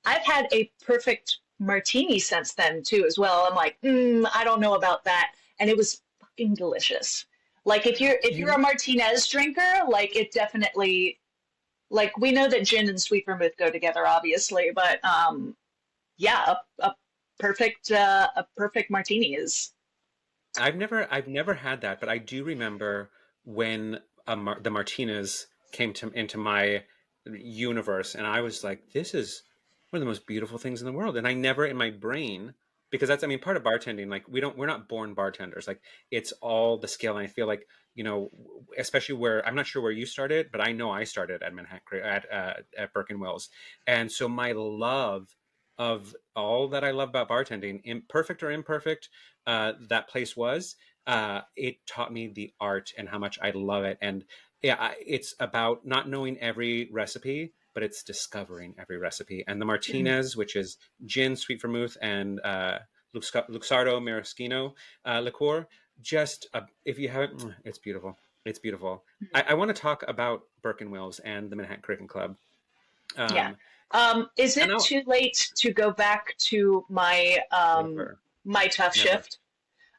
I've had a perfect martini since then too, as well. I'm like, I don't know about that, and it was fucking delicious. Like if you're a You Martinez drinker, like it definitely, like we know that gin and sweet vermouth go together, obviously, but yeah, a perfect martini is. I've never had that, but I do remember when the Martinez came into my universe, and I was like, "This is one of the most beautiful things in the world." And I never in my brain, because that's, I mean, part of bartending. Like we're not born bartenders. Like it's all the skill, and I feel like especially where I'm not sure where you started, but I know I started at Manhattan at Burke and Wills, and so my love of all that I love about bartending, imperfect or imperfect, that place was, it taught me the art and how much I love it. And yeah, it's about not knowing every recipe, but it's discovering every recipe. And the Mhm. Martinez, which is gin, sweet vermouth, and Luxardo maraschino liqueur, just if you haven't, it's beautiful. It's beautiful. I want to talk about Burke and Wills and the Manhattan Cricket Club. Yeah. Um, Is and it I'll too late to go back to never, my tough never, shift?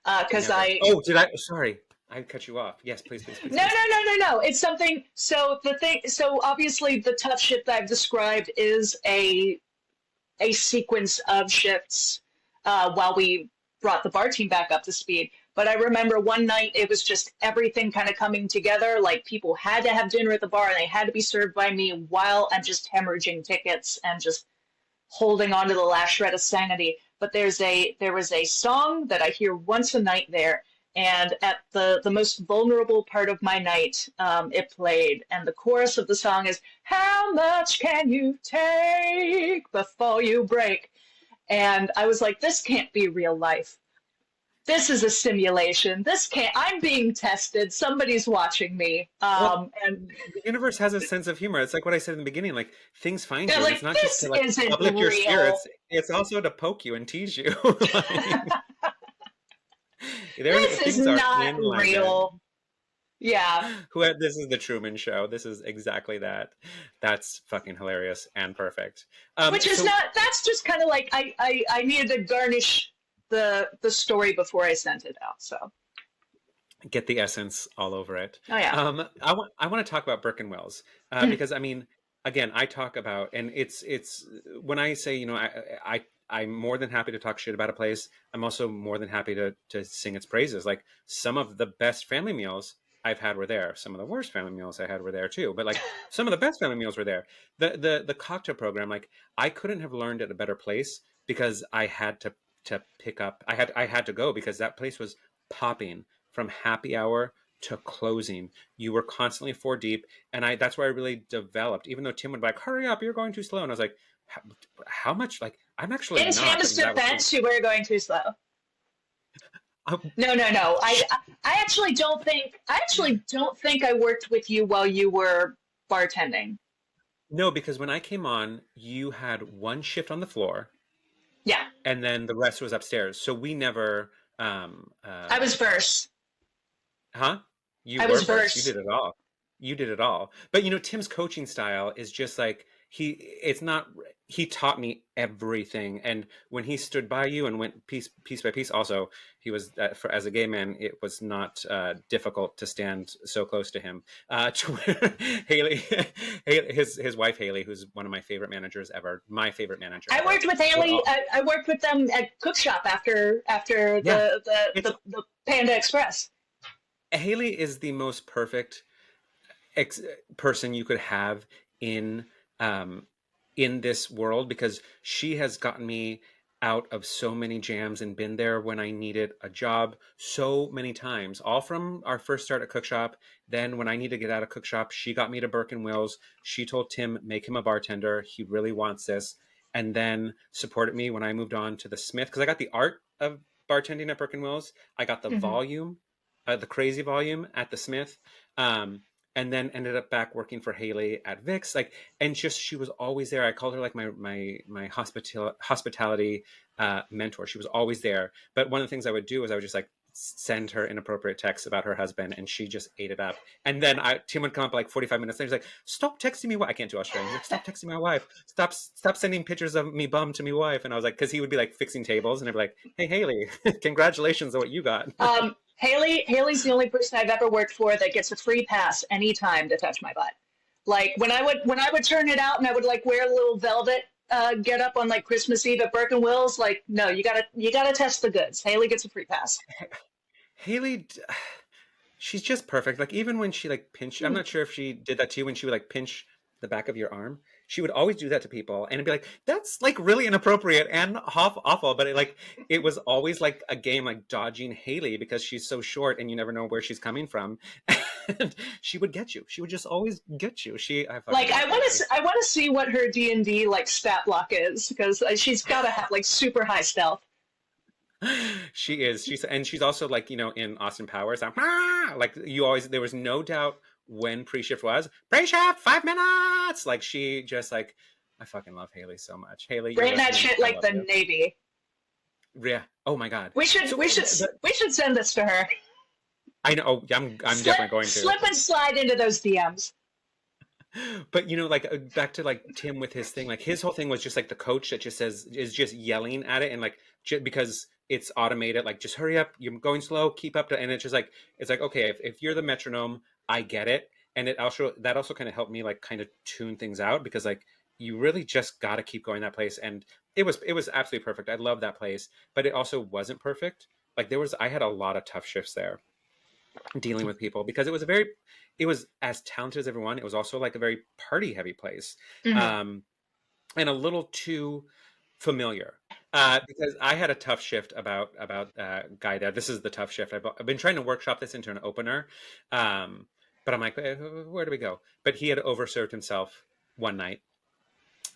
Because never. I Oh, did I? Sorry, I cut you off. Yes, please, please, please, No, please. no, no, no, no. It's something. So obviously the tough shift that I've described is a sequence of shifts while we brought the bar team back up to speed. But I remember one night it was just everything kind of coming together. Like people had to have dinner at the bar and they had to be served by me while I'm just hemorrhaging tickets and just holding on to the last shred of sanity. But there was a song that I hear once a night there, and at the most vulnerable part of my night, it played, and the chorus of the song is "How much can you take before you break?" And I was like, this can't be real life. This is a simulation. This can't. I'm being tested. Somebody's watching me. Well, And the universe has a sense of humor. It's like what I said in the beginning, like things find they're you, and it's like, not just this to like isn't uplift your real. spirits, it's also to poke you and tease you. Like, This is things are not in alignment. real. Yeah, This is the Truman Show. This is exactly that. That's fucking hilarious and perfect. which is So not. That's just kind of like I needed to garnish the story before I sent it out. So, get the essence all over it. oh yeah. I want to talk about Burke and Wells, because I mean, again, I talk about, and it's when I say, I'm more than happy to talk shit about a place. I'm also more than happy to sing its praises. Like some of the best family meals I've had were there. Some of the worst family meals I had were there too. But like some of the best family meals were there. The cocktail program, like I couldn't have learned at a better place because I had to pick up. I had to go because that place was popping from happy hour to closing. You were constantly four deep, and that's where I really developed. Even though Tim would be like, "Hurry up, you're going too slow," and I was like, "How much? Like I'm actually In not." Tim's Like, defense, you were going too slow. No. I actually don't think I worked with you while you were bartending. No, because when I came on, you had one shift on the floor, Yeah, and then the rest was upstairs. So we never, I was verse. huh? You I were was first. You verse. did it all. You did it all. But you know, Tim's coaching style is just like it's not. He taught me everything, and when he stood by you and went piece by piece, also he was as a gay man, it was not difficult to stand so close to him. To where Haley, his wife Haley, who's one of my favorite managers ever, my favorite manager I ever, worked with Haley. I worked with them at Cook Shop after yeah, the Panda Express. Haley is the most perfect person you could have in um, in this world because she has gotten me out of so many jams and been there when I needed a job so many times. All from our first start at Cook Shop. Then when I need to get out of Cook Shop, she got me to Burke and Wills. She told Tim, make him a bartender. He really wants this. And then supported me when I moved on to the Smith because I got the art of bartending at Burke and Wills. I got the Mm-hmm. volume, the crazy volume at the Smith. Um, and then ended up back working for Haley at Vic's, like, and just she was always there. I called her like my hospitality mentor. She was always there. But one of the things I would do is I would just like send her inappropriate texts about her husband, and she just ate it up. And then Tim would come up like 45 minutes later. He's like, "Stop texting me. I can't do Australian. He's like, stop texting my wife. Stop sending pictures of me bum to me wife." And I was like, because he would be like fixing tables, and I'd be like, "Hey Haley, congratulations on what you got." Haley's the only person I've ever worked for that gets a free pass anytime to touch my butt. Like when I would turn it out and I would like wear a little velvet get up on like Christmas Eve at Burke and Wills, like no, you gotta test the goods. Haley gets a free pass. Haley, she's just perfect. Like even when she like pinch, I'm not sure if she did that to you when she would like pinch the back of your arm. She would always do that to people, and it'd be like, "That's like really inappropriate and awful." But it was always like a game, like dodging Haley because she's so short and you never know where she's coming from. And she would get you. She would just always get you. I want to see what her D&D like stat block is because she's got to have like super high stealth. She is. She's also like, you know, in Austin Powers, like you always, there was no doubt when pre-shift was. Pre-shift, 5 minutes. Like she just like, I fucking love Haley so much. Haley, Brain that shit like the Navy. Yeah. Oh my God. We should send this to her. I know. Oh, I'm definitely going to slip and slide into those DMs. But you know, like back to like Tim with his thing, like his whole thing was just like the coach that just is just yelling at it and like because it's automated, like just hurry up, you're going slow, keep up to, and it's like okay, if you're the metronome, I get it. And that also kind of helped me like kind of tune things out because like you really just got to keep going that place. And it was absolutely perfect. I love that place, but it also wasn't perfect. Like I had a lot of tough shifts there dealing with people because it was as talented as everyone. It was also like a very party heavy place. Mm-hmm. And a little too familiar because I had a tough shift about Guy there. This is the tough shift. I've been trying to workshop this into an opener. But I'm like, where do we go? But he had overserved himself one night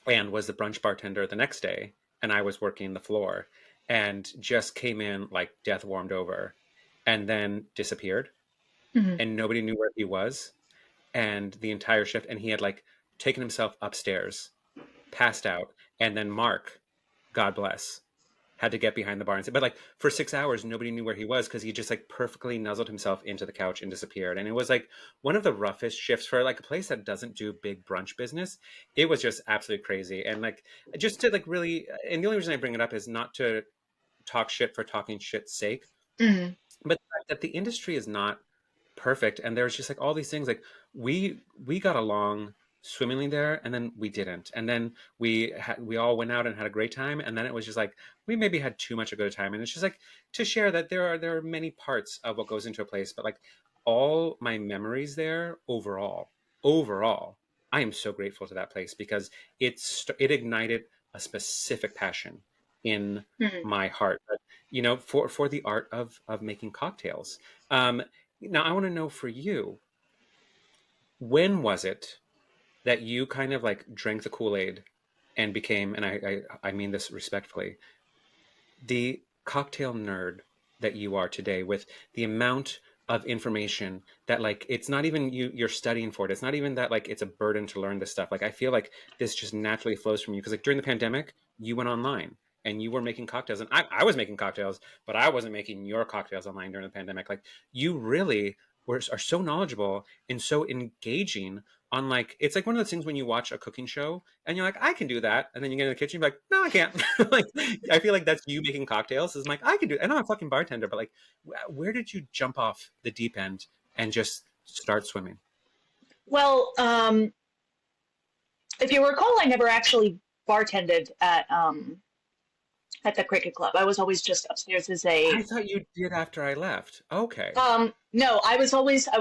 and was the brunch bartender the next day. And I was working the floor and just came in like death warmed over and then disappeared. Mm-hmm. And nobody knew where he was. And the entire shift. And he had like taken himself upstairs, passed out. And then Mark, God bless, had to get behind the bar and say, but like for 6 hours, nobody knew where he was because he just like perfectly nuzzled himself into the couch and disappeared. And it was like one of the roughest shifts for like a place that doesn't do big brunch business. It was just absolutely crazy. And like, just to like really, and the only reason I bring it up is not to talk shit for talking shit's sake, Mm-hmm. but the fact that the industry is not perfect. And there's just like all these things, like we got along swimmingly there, and then we didn't, and then we all went out and had a great time, and then it was just like we maybe had too much a good time. And it's just like to share that there are many parts of what goes into a place, but like all my memories there overall, I am so grateful to that place because it ignited a specific passion in Hmm. my heart, for the art of making cocktails. Um, Now I want to know for you, when was it that you kind of like drank the Kool-Aid and became, and I mean this respectfully, the cocktail nerd that you are today, with the amount of information that, like, it's not even you're studying for it, it's not even that like it's a burden to learn this stuff. Like, I feel like this just naturally flows from you because, like, during the pandemic you went online and you were making cocktails, and I was making cocktails, but I wasn't making your cocktails online during the pandemic. Like, you really are so knowledgeable and so engaging on, like, it's like one of those things when you watch a cooking show and you're like, I can do that, and then you get in the kitchen, you're like, no, I can't. Like, I feel like that's you making cocktails. Is like, I can do it. I know I'm a fucking bartender, but like, where did you jump off the deep end and just start swimming? Well, if you recall, I never actually bartended at the cricket club. I was always just upstairs as a I thought you did after I left. Okay. no, I was always the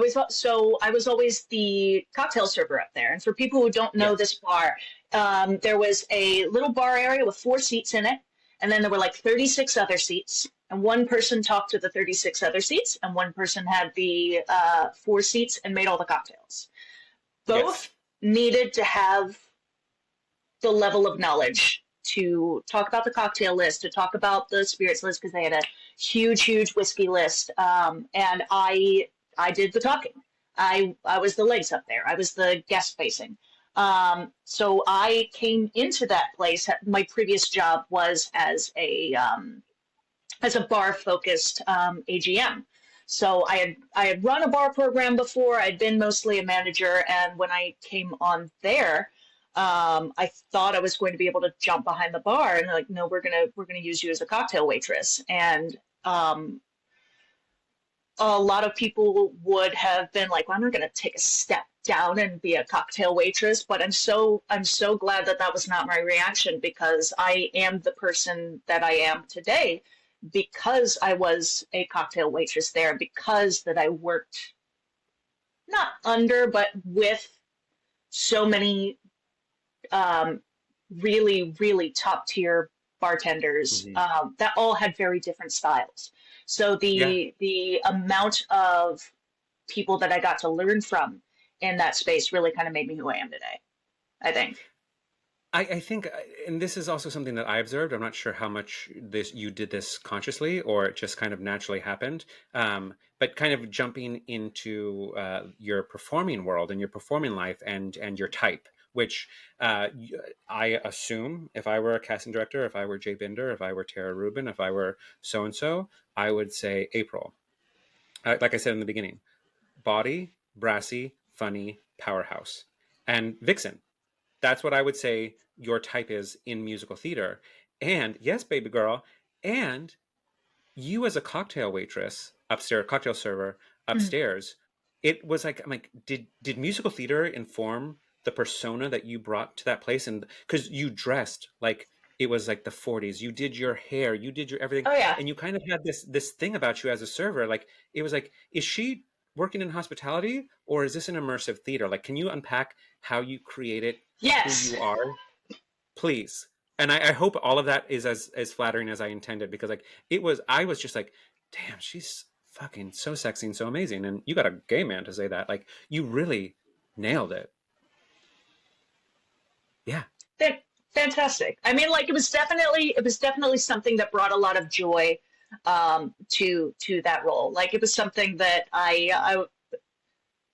cocktail server up there. And for people who don't know Yes. this bar, there was a little bar area with 4 seats in it, and then there were like 36 other seats. And one person talked to the 36 other seats, and one person had the 4 seats and made all the cocktails. Yes. Both needed to have the level of knowledge to talk about the cocktail list, to talk about the spirits list, because they had a huge whiskey list. And I did the talking. I was the legs up there. I was the guest facing. So I came into that place. My previous job was as a bar focused AGM. So I had run a bar program before. I'd been mostly a manager, and when I came on there, I thought I was going to be able to jump behind the bar, and they're like, no, we're gonna use you as a cocktail waitress. And a lot of people would have been like, well, I'm not gonna take a step down and be a cocktail waitress, but I'm so glad that that was not my reaction, because I am the person that I am today because I was a cocktail waitress there, because that I worked not under but with so many um, really top tier bartenders Hmm. that all had very different styles. So Yeah. the amount of people that I got to learn from in that space really kind of made me who I am today, I think. I think, and this is also something that I observed. I'm not sure how much this you did this consciously or it just kind of naturally happened. But kind of jumping into your performing world and your performing life and your type, which I assume, if I were a casting director, if I were Jay Binder, if I were Tara Rubin, if I were so and so, I would say April. Like I said in the beginning, bawdy, brassy, funny, powerhouse, and Vixen. That's what I would say your type is in musical theater. And yes, baby girl, and you as a cocktail waitress upstairs, cocktail server Mm. upstairs, it was like, I'm like, did musical theater inform the persona that you brought to that place? And because you dressed like it was like the 40s, you did your hair, you did your everything, Oh yeah. and you kind of had this thing about you as a server. Like, it was like, is she working in hospitality or is this an immersive theater? Like, can you unpack how you created who Yes. you are, please? And I hope all of that is as flattering as I intended, because like it was, I was just like, damn, she's fucking so sexy and so amazing. And you got a gay man to say that. Like, you really nailed it. Yeah. Fantastic. I mean, like, it was definitely something that brought a lot of joy to that role. Like, it was something that I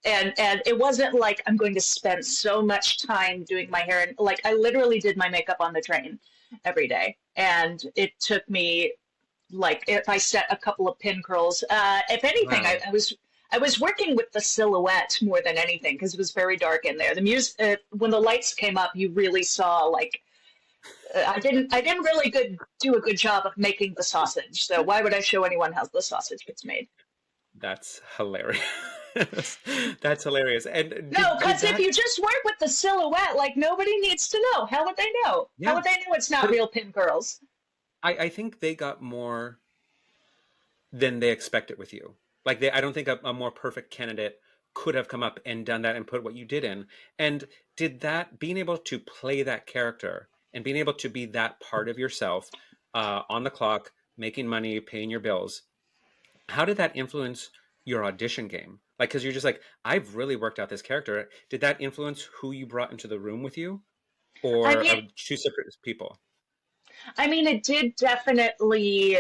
and it wasn't like I'm going to spend so much time doing my hair, and like I literally did my makeup on the train every day, and it took me, like, if I set a couple of pin curls, if anything, Wow. I was working with the silhouette more than anything because it was very dark in there. The music, when the lights came up, you really saw, like, I didn't really do a good job of making the sausage. So why would I show anyone how the sausage gets made? That's hilarious. That's hilarious. And No, did because if that, you just work with the silhouette, like, nobody needs to know. How would they know? How yeah. would they know it's not But real pin curls? I think they got more than they expected with you. Like I don't think a more perfect candidate could have come up and done that and put what you did in. And did that, being able to play that character and being able to be that part of yourself, on the clock, making money, paying your bills, how did that influence your audition game? Like, because you're just like, I've really worked out this character. Did that influence who you brought into the room with you, I or mean, two separate people? it did definitely.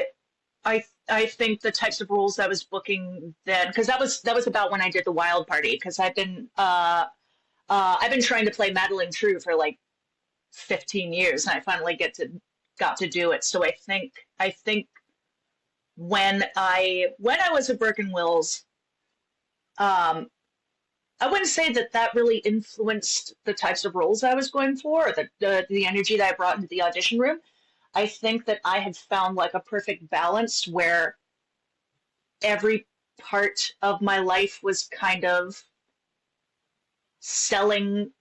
I think the types of roles I was booking then, because that was about when I did the Wild Party, because I've been trying to play Madeline True for like 15 years, and I finally got to do it. So I think when I was at Burke and Wills, um, I wouldn't say that really influenced the types of roles I was going for, or the energy that I brought into the audition room. I think that I had found like a perfect balance where every part of my life was kind of selling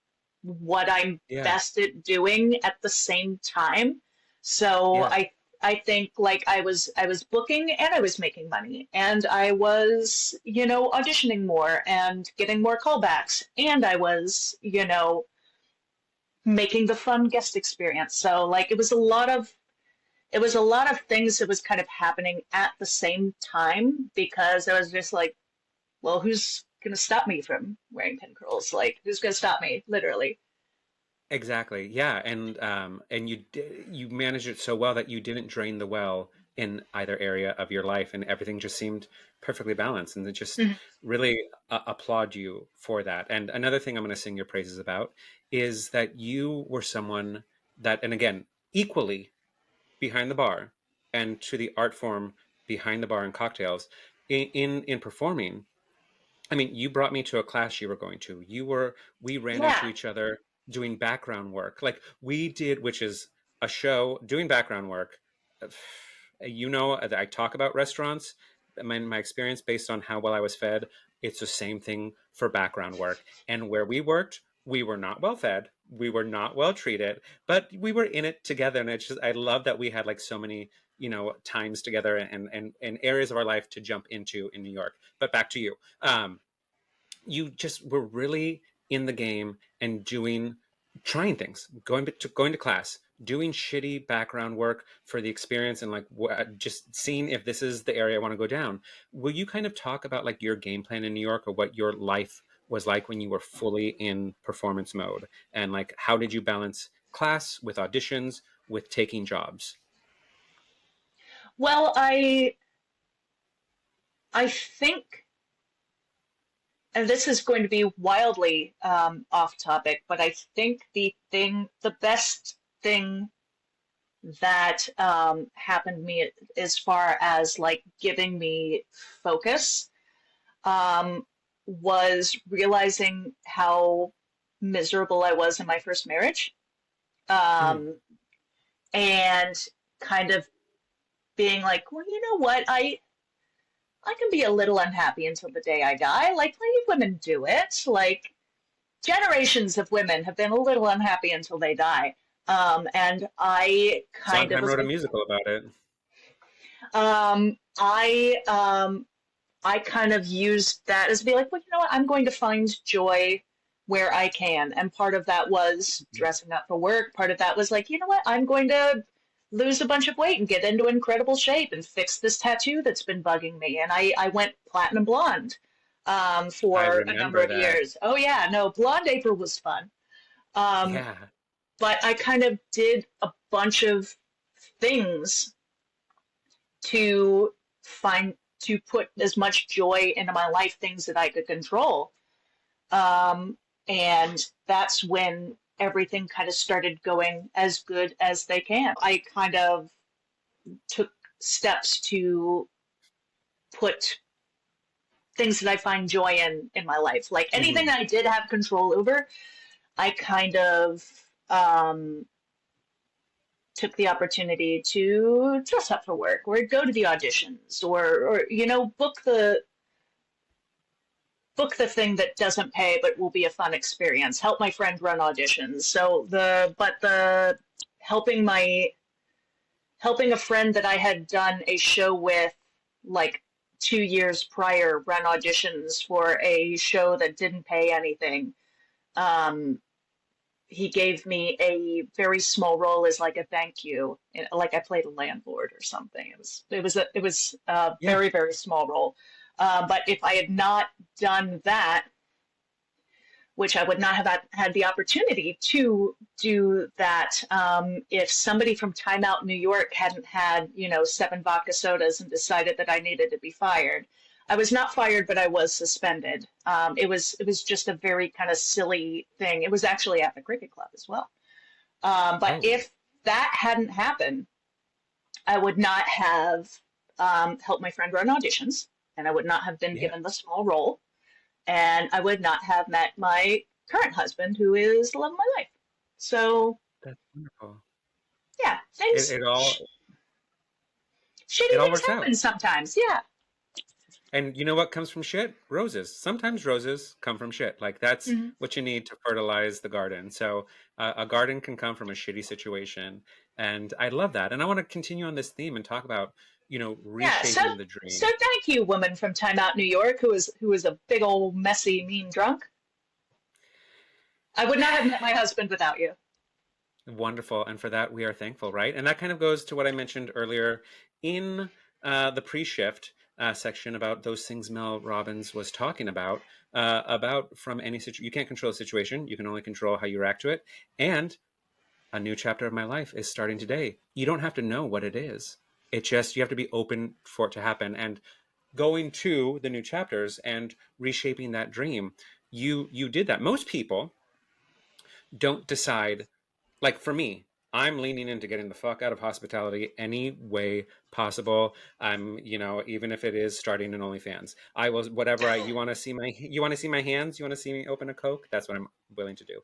what I'm Yeah, best at doing at the same time. So yeah, I think like I was booking and I was making money, and I was, auditioning more and getting more callbacks, and I was, making the fun guest experience. So like it was a lot of things that was kind of happening at the same time, because I was just like, well, who's gonna stop me from wearing pin curls? Like, who's gonna stop me, literally? exactly. Yeah, and you managed it so well that you didn't drain the well in either area of your life, and everything just seemed perfectly balanced. And it just Mhm. really applaud you for that. And another thing I'm going to sing your praises about is that you were someone that, and again, equally behind the bar and to the art form behind the bar and cocktails, in performing. I mean, you brought me to a class you were going to. We ran into Yeah. each other doing background work. Like we did, which is a show doing background work. I talk about restaurants. My experience based on how well I was fed, it's the same thing for background work. And where we worked, we were not well fed. We were not well treated, but we were in it together. And I love that we had like so many, times together and areas of our life to jump into in New York. But back to you. You just were really in the game and trying things, going to class, doing shitty background work for the experience, and like just seeing if this is the area I want to go down. Will you kind of talk about like your game plan in New York, or what your life was like when you were fully in performance mode, and like how did you balance class with auditions with taking jobs? Well, I think, and this is going to be wildly off topic, but I think the best thing that happened to me as far as like giving me focus, um, was realizing how miserable I was in my first marriage, Mm, um, and kind of being like, well, you know what, I can be a little unhappy until the day I die. Like, plenty of women do it. Like, generations of women have been a little unhappy until they die. And I kind of Sondheim was wrote a like, musical about it. um, I um, I kind of used that as be like, well, you know what? I'm going to find joy where I can. And part of that was dressing up for work. Part of that was like, you know what? I'm going to lose a bunch of weight and get into incredible shape and fix this tattoo that's been bugging me. And I went platinum blonde I for a number remember of that. years. Oh, yeah. No, Blonde April was fun. Um, Yeah. but I kind of did a bunch of things to to put as much joy into my life, things that I could control. Um, and that's when everything kind of started going as good as they can. I kind of took steps to put things that I find joy in my life. Like anything Mhm. that I did have control over, I kind of um, took the opportunity to dress up for work or go to the auditions, or book the thing that doesn't pay but will be a fun experience. Help my friend run auditions. So the helping my helping a friend that I had done a show with like 2 years prior run auditions for a show that didn't pay anything. He gave me a very small role as like a thank you, like I played a landlord or something. It was a Yeah. very, very small role. But if I had not done that, which I would not have had the opportunity to do that, if somebody from Time Out New York hadn't had, 7 vodka sodas and decided that I needed to be fired. I was not fired, but I was suspended. It was just a very kind of silly thing. It was actually at the cricket club as well. But Oh, if that hadn't happened, I would not have helped my friend run auditions, and I would not have been yeah. given the small role, and I would not have met my current husband, who is the love of my life. So That's wonderful. yeah, It all shitty things works happen out. sometimes. Yeah. And you know what comes from shit? Roses. Sometimes roses come from shit. Like that's Mhm. what you need to fertilize the garden. So a garden can come from a shitty situation. And I love that. And I want to continue on this theme and talk about, Yeah. So reshaping the dream. thank you, woman from Time Out New York, who is a big old messy mean drunk. I would not have met my husband without you. Wonderful. And for that, we are thankful, right? And that kind of goes to what I mentioned earlier in the pre-shift section about those things Mel Robbins was talking about from any situation. You can't control the situation. You can only control how you react to it. And a new chapter of my life is starting today. You don't have to know what it is. It just, you have to be open for it to happen. And going to the new chapters and reshaping that dream, you did that. Most people don't decide, like for me, I'm leaning into getting the fuck out of hospitality any way possible. I'm, even if it is starting an OnlyFans, I will, whatever you want to see you want to see my hands, you want to see me open a Coke. That's what I'm willing to do.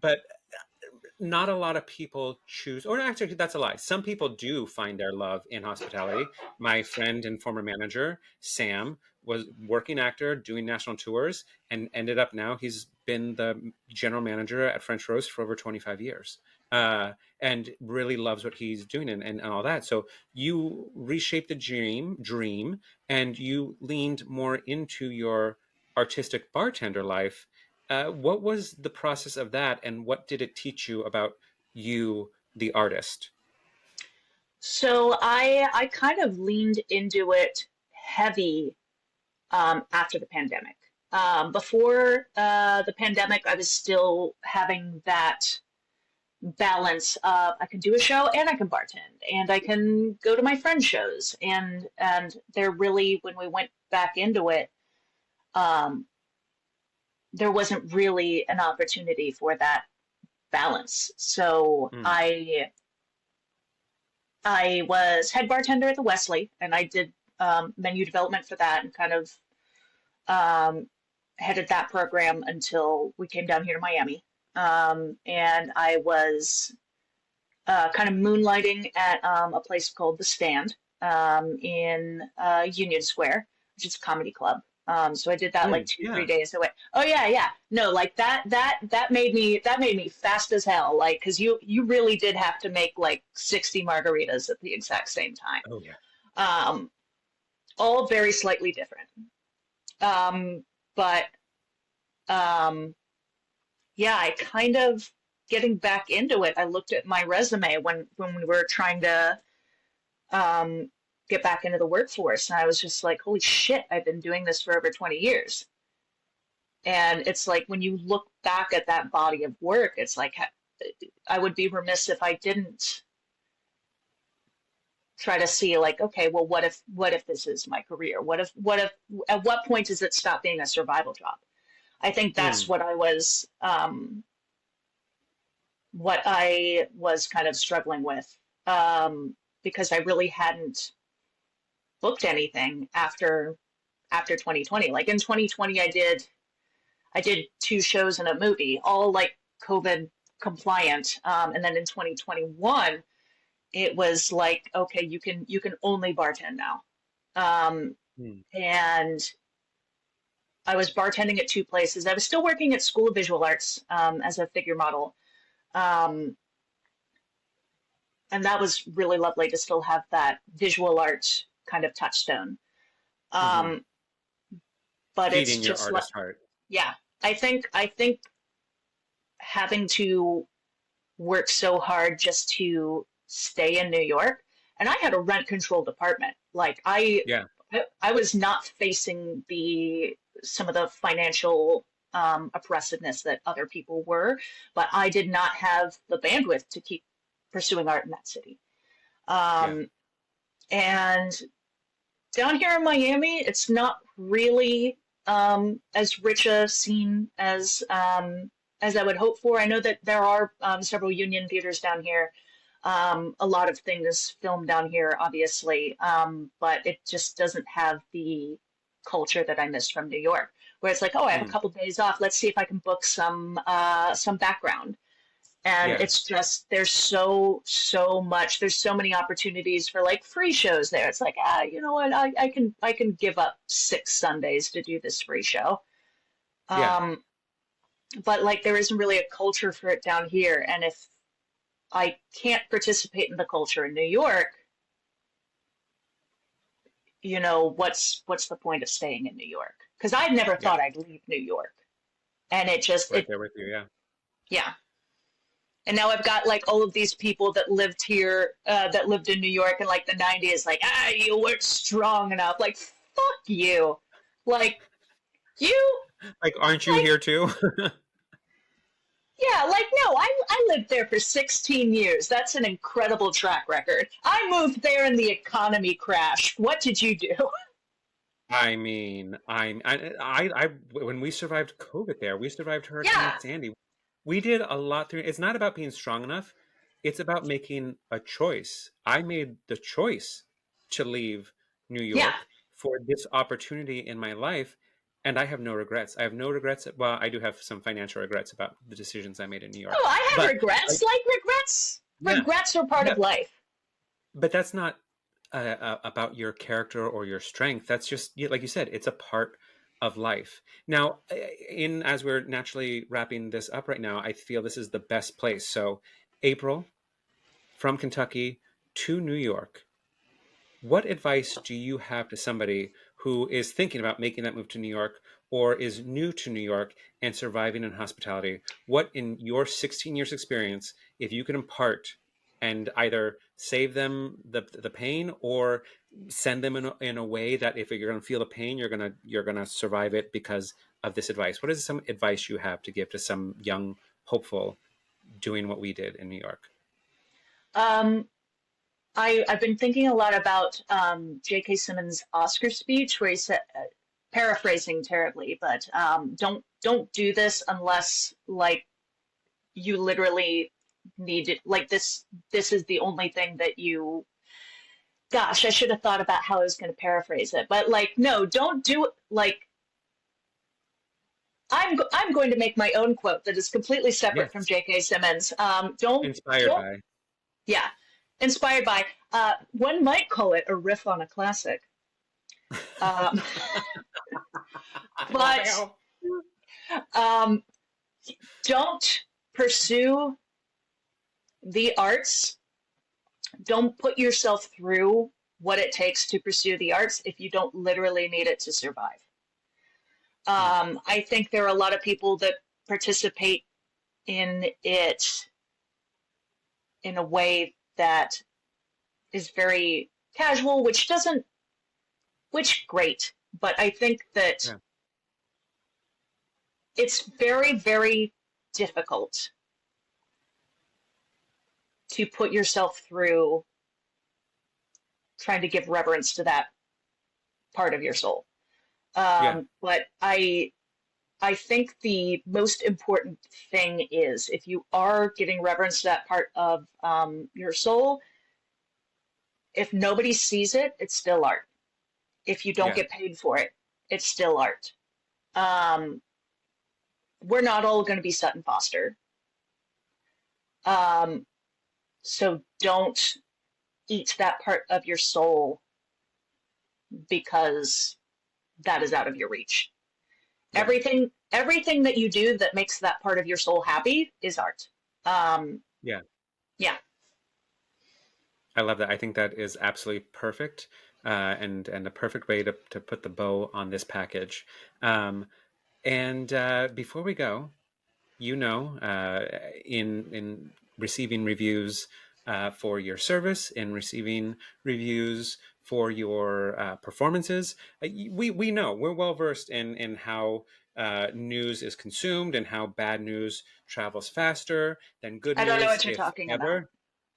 But not a lot of people choose, or actually that's a lie. Some people do find their love in hospitality. My friend and former manager, Sam, was working actor doing national tours and ended up now he's been the general manager at French Roast for over 25 years. And really loves what he's doing and all that. So you reshaped the dream and you leaned more into your artistic bartender life. What was the process of that, and what did it teach you about you, the artist? So I kind of leaned into it heavy after the pandemic. Before the pandemic, I was still having that balance of I can do a show and I can bartend and I can go to my friends' shows and there really when we went back into it, um, there wasn't really an opportunity for that balance. So Mm. I was head bartender at the Wesley, and I did menu development for that, and kind of headed that program until we came down here to Miami. And I was kind of moonlighting at a place called The Stand in Union Square, which is a comedy club. So I did that like two, Yeah. 3 days away. Oh yeah, yeah. No, like that made me fast as hell. Like, cause you really did have to make like 60 margaritas at the exact same time. Oh yeah. Um, all very slightly different. But yeah, I kind of getting back into it. I looked at my resume when we were trying to get back into the workforce, and I was just like, holy shit, I've been doing this for over 20 years. And it's like when you look back at that body of work, it's like I would be remiss if I didn't try to see like, okay, well, what if this is my career? What if at what point does it stop being a survival job? I think that's what I was kind of struggling with, because I really hadn't booked anything after 2020. Like in 2020, I did 2 shows and a movie, all like COVID compliant. And then in 2021, it was like, okay, you can only bartend now. And I was bartending at 2 places. I was still working at School of Visual Arts as a figure model. And that was really lovely to still have that visual art kind of touchstone. Hmm. Um, but it's Feeding your just like, artist heart. yeah, I think having to work so hard just to stay in New York, and I had a rent controlled apartment. Like Yeah. I was not facing the some of the financial oppressiveness that other people were, but I did not have the bandwidth to keep pursuing art in that city. Yeah. Um, and down here in Miami, it's not really as rich a scene as I would hope for. I know that there are several union theaters down here. A lot of things filmed down here, obviously, but it just doesn't have the culture that I missed from New York, where it's like, oh, I have a Mm. couple days off. Let's see if I can book some background. And Yeah. it's just there's so much. There's so many opportunities for like free shows there. It's like, you know what? I can give up 6 Sundays to do this free show. Yeah. Um, but like there isn't really a culture for it down here. And if I can't participate in the culture in New York, what's the point of staying in New York? Because I never Yeah. thought I'd leave New York, and it just Right it there with you. Yeah. yeah. And now I've got like all of these people that lived here, that lived in New York in like the '90s, like you weren't strong enough. Like fuck you, like you Like, aren't you like here too? yeah, like no, I lived there for 16 years. That's an incredible track record. I moved there and the economy crashed. What did you do? I mean, when we survived COVID there, we survived Hurricane Yeah, Sandy. We did a lot through. It's not about being strong enough. It's about making a choice. I made the choice to leave New yeah. York for this opportunity in my life, and I have no regrets. I have no regrets. Well, I do have some financial regrets about the decisions I made in New York, Oh, I have but I, regrets. Like regrets. yeah, Regrets are part yeah, of life. but that's not about your character or your strength. That's just like you said, it's a part of life. Now, in as we're naturally wrapping this up right now, I feel this is the best place. So, April, from Kentucky to New York, what advice do you have to somebody who is thinking about making that move to New York or is new to New York and surviving in hospitality? What, in your 16 years experience, if you could impart and either save them the pain or send them in a way that if you're going to feel the pain, you're gonna survive it because of this advice? What is some advice you have to give to some young hopeful doing what we did in New York? Um, I've been thinking a lot about J.K. Simmons' Oscar speech, where he said, paraphrasing terribly, but don't do this unless like you literally need it. Like this is the only thing that you. Gosh, I should have thought about how I was going to paraphrase it, but like no, don't do it. Like I'm going to make my own quote that is completely separate from Yes, J.K. Simmons. inspired Don't by. yeah, inspired by. One might call it a riff on a classic. Um, but LMAO. um, don't pursue the arts. Don't put yourself through what it takes to pursue the arts if you don't literally need it to survive. Mm, I think there are a lot of people that participate in it in a way that is very casual, which great. But I think that yeah, it's very, very difficult to put yourself through trying to give reverence to that part of your soul. yeah, But I think the most important thing is if you are giving reverence to that part of your soul, if nobody sees it, it's still art. If you don't yeah, get paid for it, it's still art. Um, we're not all going to be Sutton Foster. Um, so don't eat that part of your soul because that is out of your reach. yeah, Everything that you do that makes that part of your soul happy is art. Um, yeah. yeah. I love that. I think that is absolutely perfect. and a perfect way to put the bow on this package. And before we go, in receiving reviews for your service, in receiving reviews for your performances, we know we're well versed in how news is consumed and how bad news travels faster than good I don't know news, what you're if talking about. ever.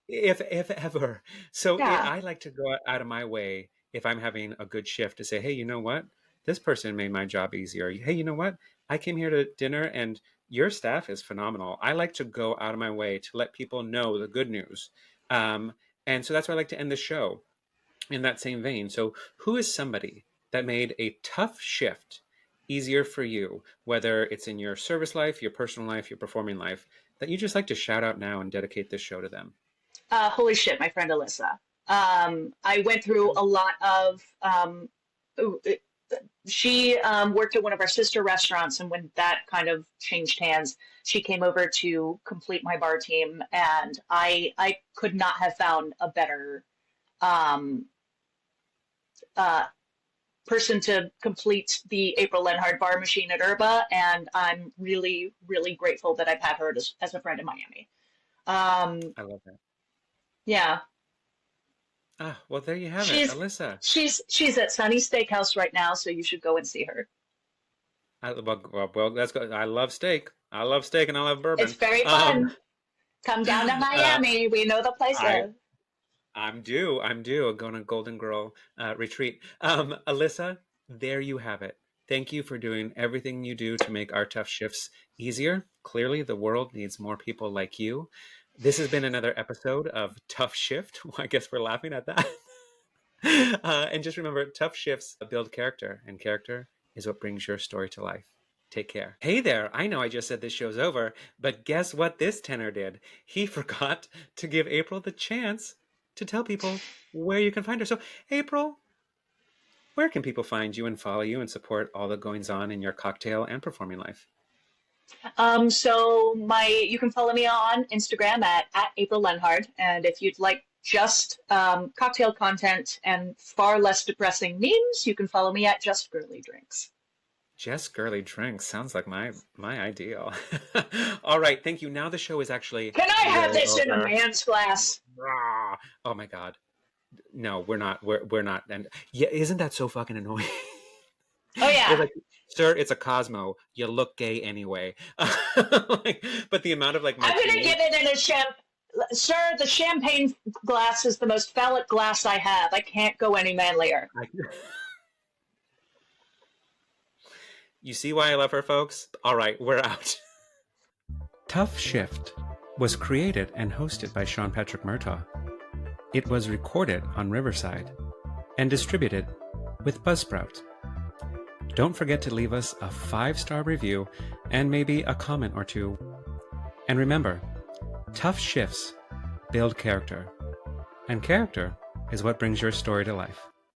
If ever. So Yeah. I like to go out of my way if I'm having a good shift to say, hey, you know what? This person made my job easier. Hey, you know what? I came here to dinner and your staff is phenomenal. I like to go out of my way to let people know the good news. Um, and so that's why I like to end the show in that same vein. So who is somebody that made a tough shift easier for you, whether it's in your service life, your personal life, your performing life, that you just like to shout out now and dedicate this show to them? Holy shit, my friend Alyssa. I went through a lot of. She worked at one of our sister restaurants, and when that kind of changed hands, she came over to complete my bar team, and I could not have found a better um, uh, person to complete the April Leonhard bar machine at Urba, and I'm really, really grateful that I've had her as a friend in Miami. Um, I love that. yeah, Ah, well, there you have it, she's Alyssa. she's at Sunny Steakhouse right now, so you should go and see her. Well, that's good. I love steak. I love steak and I love It's bourbon. very Um, fun. Come down to uh, Miami. We know the I places. I'm due. I'm due. Going on a Golden Girl retreat. Alyssa, there you have it. Thank you for doing everything you do to make our tough shifts easier. Clearly, the world needs more people like you. This has been another episode of Tough Shift. I guess we're laughing at that. And just remember, tough shifts build character, and character is what brings your story to life. Take care. Hey there, I know I just said this show's over, but guess what this tenor did? He forgot to give April the chance to tell people where you can find her. So, April, where can people find you and follow you and support all the goings on in your cocktail and performing life? So you can follow me on Instagram at April Leonhard, and if you'd like just cocktail content and far less depressing memes, you can follow me at Just Girly Drinks. Just girly drinks sounds like my ideal. All right, thank you. Now the show is actually Can I have really this in a over. man's glass? Rah. Oh my god. No, we're not. We're not. And yeah, isn't that so fucking annoying? Oh They're yeah. like, sir, it's a Cosmo. You look gay anyway. But the amount of like I'm gonna martinis. give it in a Sir, the champagne glass is the most phallic glass I have. I can't go any manlier. You see why I love her, folks? All right, we're out. Tough Shift was created and hosted by Patrick Murtagh. It was recorded on Riverside and distributed with Buzzsprout. Don't forget to leave us a 5-star review and maybe a comment or two. And remember, tough shifts build character, and character is what brings your story to life.